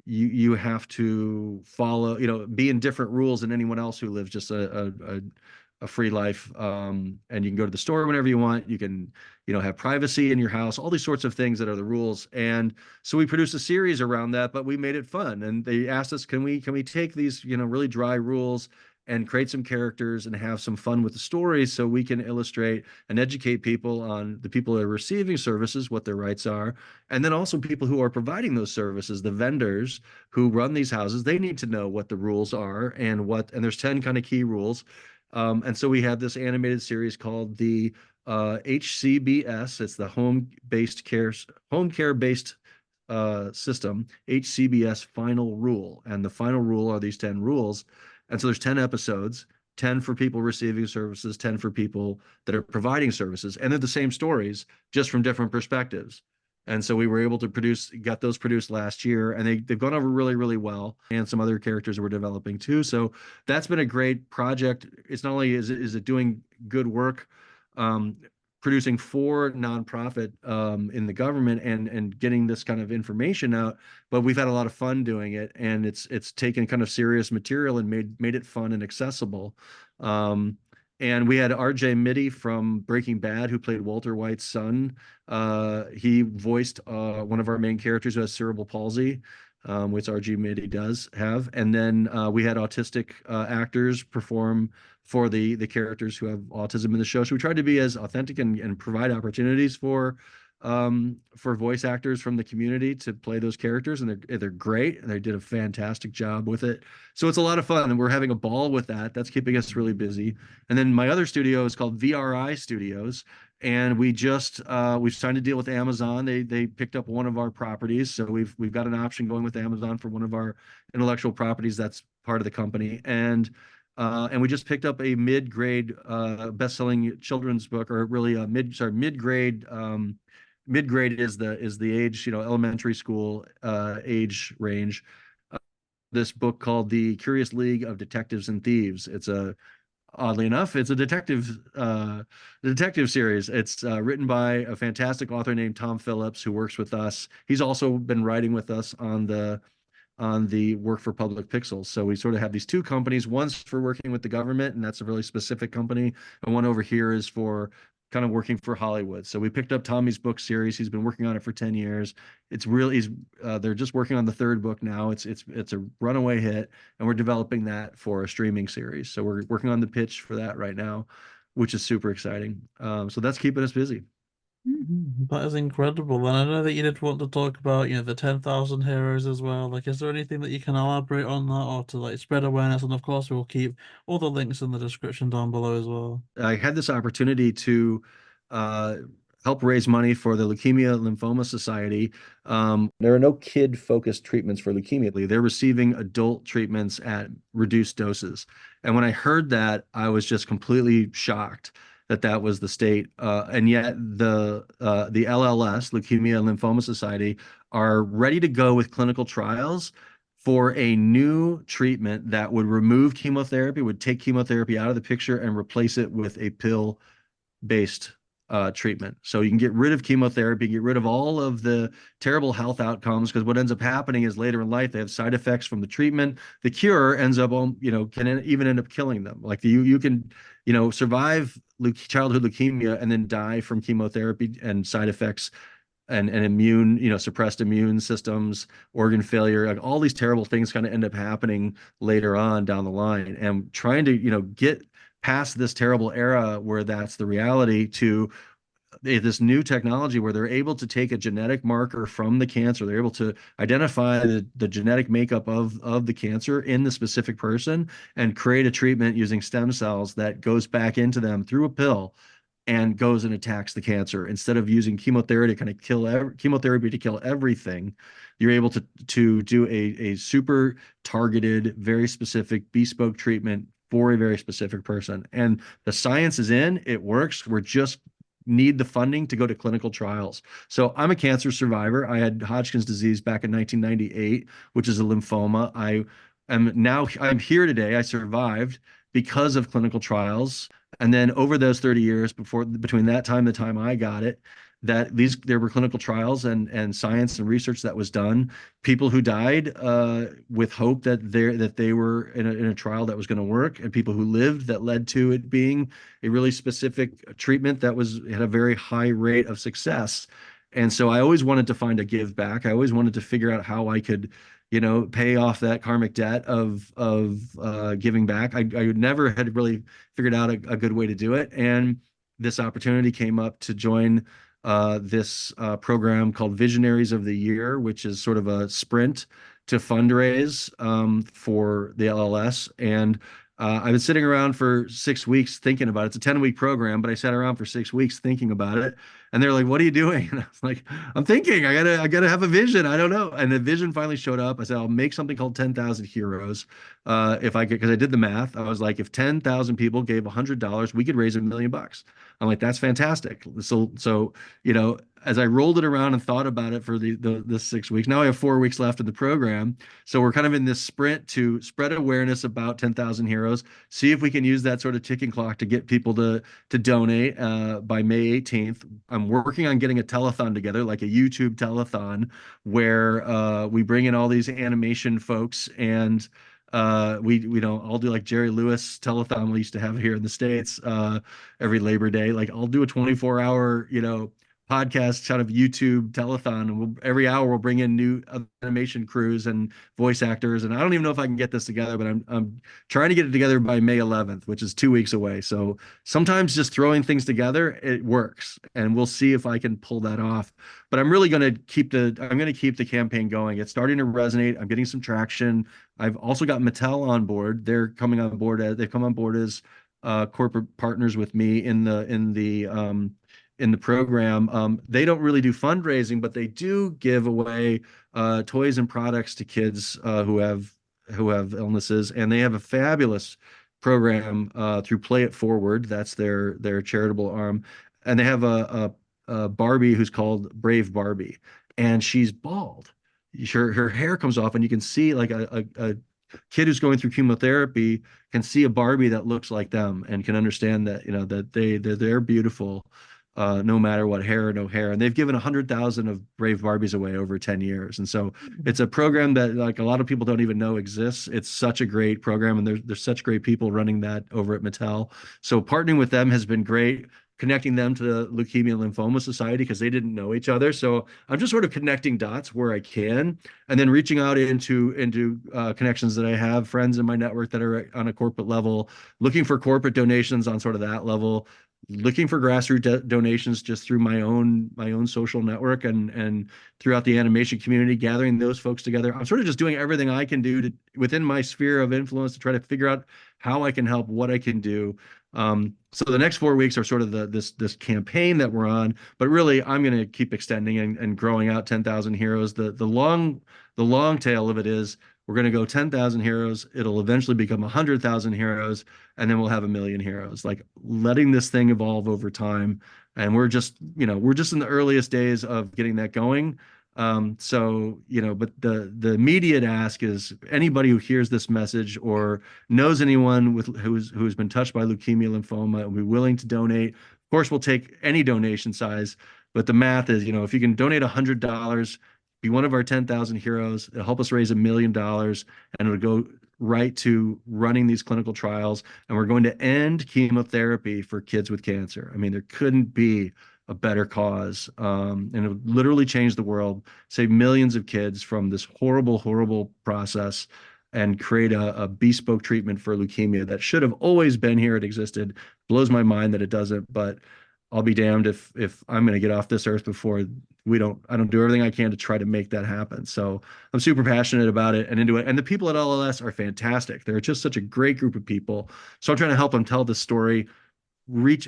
you have to follow, be in different rules than anyone else who lives just a free life, and you can go to the store whenever you want. You can have privacy in your house, all these sorts of things that are the rules. And so we produced a series around that, but we made it fun. And they asked us, can we take these really dry rules and create some characters and have some fun with the stories so we can illustrate and educate people on the people that are receiving services, what their rights are, and then also people who are providing those services, the vendors who run these houses. They need to know what the rules are and there's 10 kind of key rules. And so we have this animated series called the HCBS. It's the home care based system, HCBS Final Rule. And the final rule are these 10 rules. And so there's 10 episodes, 10 for people receiving services, 10 for people that are providing services. And they're the same stories, just from different perspectives. And so we were able to got those produced last year, and they've gone over really, really well. And some other characters we're developing too. So that's been a great project. It's not only is it doing good work, producing for nonprofit in the government and getting this kind of information out, but we've had a lot of fun doing it, and it's taken kind of serious material and made it fun and accessible. And we had RJ Mitty from Breaking Bad, who played Walter White's son. He voiced one of our main characters who has cerebral palsy, which RJ Mitty does have. And then we had autistic actors perform for the characters who have autism in the show. So we tried to be as authentic and provide opportunities for voice actors from the community to play those characters, and they're great, and they did a fantastic job with it. So it's a lot of fun, and we're having a ball with that. That's keeping us really busy. And then my other studio is called VRI Studios, and we've signed a deal with Amazon. They picked up one of our properties, so we've got an option going with Amazon for one of our intellectual properties that's part of the company. And we just picked up a mid-grade best-selling children's book, or really a mid-grade. Mid-grade is the age, elementary school age range. This book called The Curious League of Detectives and Thieves. Oddly enough, it's a detective series. It's written by a fantastic author named Tom Phillips, who works with us. He's also been writing with us on the on the work for Public Pixels. So we sort of have these two companies. One's for working with the government, and that's a really specific company, and one over here is for kind of working for Hollywood. So we picked up Tommy's book series. He's been working on it for 10 years. It's really, they're just working on the third book now. It's a runaway hit, and we're developing that for a streaming series. So we're working on the pitch for that right now, which is super exciting. So that's keeping us busy. That is incredible. And I know that you did want to talk about, the 10,000 heroes as well. Like, is there anything that you can elaborate on that or to like spread awareness? And of course, we'll keep all the links in the description down below as well. I had this opportunity to uh, help raise money for the Leukemia Lymphoma Society. There are no kid-focused treatments for leukemia. They're receiving adult treatments at reduced doses. And when I heard that, I was just completely shocked that that was the state. And yet the LLS, Leukemia Lymphoma Society, are ready to go with clinical trials for a new treatment that would remove chemotherapy, would take chemotherapy out of the picture and replace it with a pill-based treatment. So you can get rid of chemotherapy, get rid of all of the terrible health outcomes, because what ends up happening is later in life, they have side effects from the treatment. The cure ends up, can even end up killing them. Like you can, survive childhood leukemia and then die from chemotherapy and side effects and immune, suppressed immune systems, organ failure, like all these terrible things kind of end up happening later on down the line. And trying to, get past this terrible era where that's the reality to this new technology where they're able to take a genetic marker from the cancer. They're able to identify the genetic makeup of the cancer in the specific person and create a treatment using stem cells that goes back into them through a pill and goes and attacks the cancer. Instead of using chemotherapy to kind of kill everything, you're able to do a super targeted, very specific, bespoke treatment for a very specific person. And the science is in, it works. We're just need the funding to go to clinical trials. So I'm a cancer survivor. I had Hodgkin's disease back in 1998, which is a lymphoma. I'm here today. I survived because of clinical trials. And then over those 30 years between that time, the time I got it, there were clinical trials and science and research that was done. People who died with hope that they were in a trial that was going to work, and people who lived that led to it being a really specific treatment that had a very high rate of success. And so I always wanted to find a give back. I always wanted to figure out how I could, pay off that karmic debt of giving back. I never had really figured out a good way to do it. And this opportunity came up to join this program called Visionaries of the Year, which is sort of a sprint to fundraise for the LLS. And I've been sitting around for 6 weeks thinking about it. It's a 10-week program, but I sat around for 6 weeks thinking about it. And they're like, "What are you doing?" And I was like, "I'm thinking. I gotta have a vision. I don't know." And the vision finally showed up. I said, "I'll make something called 10,000 Heroes, if I could," because I did the math. I was like, if 10,000 people gave $100, we could raise $1 million. I'm like, that's fantastic. So as I rolled it around and thought about it for the 6 weeks, now I have 4 weeks left in the program. So we're kind of in this sprint to spread awareness about 10,000 Heroes, see if we can use that sort of ticking clock to get people to donate by May 18th. I'm working on getting a telethon together, like a YouTube telethon, where we bring in all these animation folks and I'll do like Jerry Lewis telethon we used to have here in the States every Labor Day. Like I'll do a 24-hour, podcast kind of YouTube telethon, and every hour we'll bring in new animation crews and voice actors. And I don't even know if I can get this together, but I'm trying to get it together by May 11th, which is 2 weeks away. So sometimes just throwing things together, it works, and we'll see if I can pull that off. But I'm really going to keep the campaign going. It's starting to resonate. I'm getting some traction. I've also got Mattel on board. They've come on board as corporate partners with me in the program. They don't really do fundraising, but they do give away toys and products to kids who have illnesses, and they have a fabulous program through Play It Forward. That's their charitable arm, and they have a Barbie who's called Brave Barbie, and she's bald. Her hair comes off, and you can see like a kid who's going through chemotherapy can see a Barbie that looks like them and can understand that that they're beautiful. no matter what, hair or no hair. And they've given 100,000 of Brave Barbies away over 10 years. And so it's a program that like a lot of people don't even know exists. It's such a great program, and there's such great people running that over at Mattel. So partnering with them has been great. Connecting them to the Leukemia and Lymphoma Society because they didn't know each other. So I'm just sort of connecting dots where I can, and then reaching out into connections that I have, friends in my network that are on a corporate level, looking for corporate donations on sort of that level, looking for grassroots donations just through my own social network and throughout the animation community, gathering those folks together. I'm sort of just doing everything I can do to within my sphere of influence to try to figure out how I can help, what I can do. So the next 4 weeks are sort of this campaign that we're on, but really I'm going to keep extending and growing out 10,000 heroes. The long tail of it is we're going to go 10,000 heroes. It'll eventually become 100,000 heroes, and then we'll have 1,000,000 heroes. Like letting this thing evolve over time, and we're just in the earliest days of getting that going. So, but the immediate ask is anybody who hears this message or knows anyone who's been touched by leukemia, lymphoma, and be willing to donate. Of course, we'll take any donation size, but the math is, if you can donate $100, be one of our 10,000 heroes, it'll help us raise $1 million, and it'll go right to running these clinical trials. And we're going to end chemotherapy for kids with cancer. I mean, there couldn't be a better cause. And it would literally change the world, save millions of kids from this horrible, horrible process, and create a bespoke treatment for leukemia that should have always been here. It existed. Blows my mind that it doesn't, but I'll be damned if I'm going to get off this earth before I don't do everything I can to try to make that happen. So I'm super passionate about it and into it. And the people at LLS are fantastic. They're just such a great group of people. So I'm trying to help them tell this story,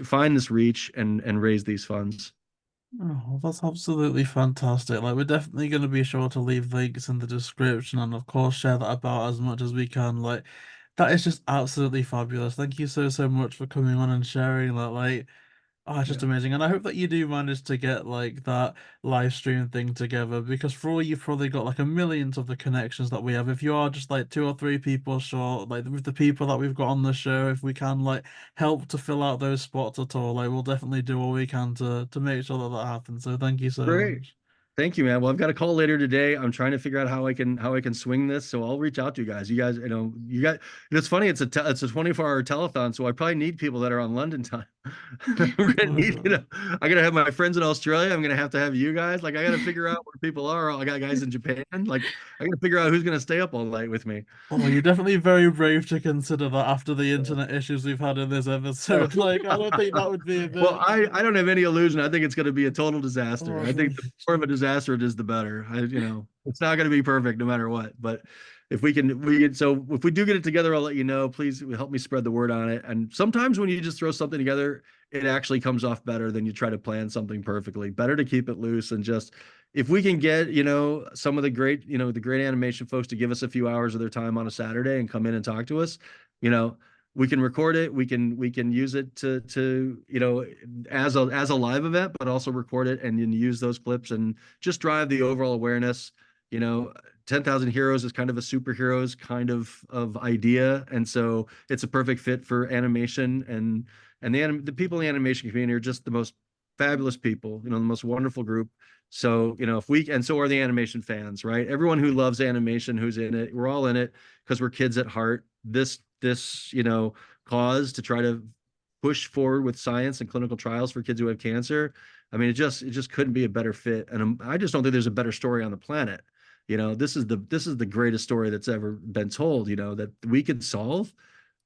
find this reach, and raise these funds. Oh, that's absolutely fantastic. Like, we're definitely going to be sure to leave links in the description and, of course, share that about as much as we can. Like, that is just absolutely fabulous. Thank you so, so much for coming on and sharing that. Like, oh, it's just amazing. And I hope that you do manage to get like that live stream thing together, because for all you've probably got like a millions of the connections that we have. If you are just like 2 or 3 people short, like with the people that we've got on the show, if we can like help to fill out those spots at all, like we'll definitely do all we can to make sure that that happens. So thank you so Great. much. Thank you, man. Well, I've got a call later today. I'm trying to figure out how I can swing this. So I'll reach out to you guys. You guys, it's funny. It's a 24-hour telethon. So I probably need people that are on London time. We're gonna need, I'm gonna have my friends in Australia. I'm gonna have to have you guys. Like I gotta figure out where people are. I got guys in Japan. Like I gotta figure out who's gonna stay up all night with me. Oh, you're definitely very brave to consider that after the internet issues we've had in this episode. Like, I don't think that would be a bit. Well, I don't have any illusion. I think it's going to be a total disaster. Oh, I think the more of a disaster it is, the better. It's not going to be perfect no matter what. But if we can, so if we do get it together, I'll let you know. Please help me spread the word on it. And sometimes when you just throw something together, it actually comes off better than you try to plan something perfectly. Better to keep it loose and just, if we can get, some of the great animation folks to give us a few hours of their time on a Saturday and come in and talk to us, we can record it. We can use it to as a live event, but also record it and then use those clips and just drive the overall awareness. 10,000 heroes is kind of a superheroes kind of idea, and so it's a perfect fit for animation. And the people in the animation community are just the most fabulous people. The most wonderful group. So and so are the animation fans, right? Everyone who loves animation, who's in it, we're all in it because we're kids at heart. This cause to try to push forward with science and clinical trials for kids who have cancer. I mean, it just couldn't be a better fit. And I just don't think there's a better story on the planet. This is the greatest story that's ever been told, that we could solve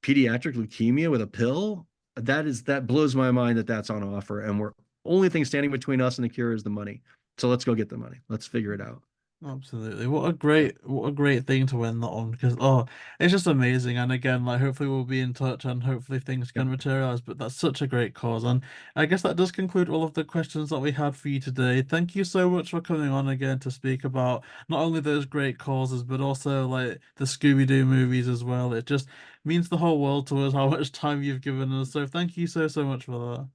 pediatric leukemia with a pill. That blows my mind that that's on offer. And only thing standing between us and the cure is the money. So let's go get the money. Let's figure it out. Absolutely. What a great thing to end that on, because it's just amazing. And again, like hopefully we'll be in touch and hopefully things can materialize, but that's such a great cause. And I guess that does conclude all of the questions that we had for you today. Thank you so much for coming on again to speak about not only those great causes, but also like the Scooby Doo movies as well. It just means the whole world to us how much time you've given us. So thank you so much for that.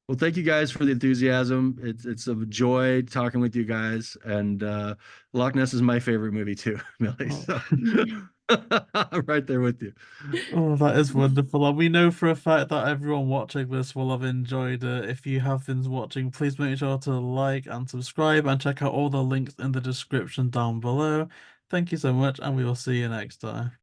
Well, thank you guys for the enthusiasm. It's a joy talking with you guys. And Loch Ness is my favorite movie too, Millie. So I'm right there with you. Oh, that is wonderful. And we know for a fact that everyone watching this will have enjoyed it. If you have been watching, please make sure to like and subscribe and check out all the links in the description down below. Thank you so much, and we will see you next time.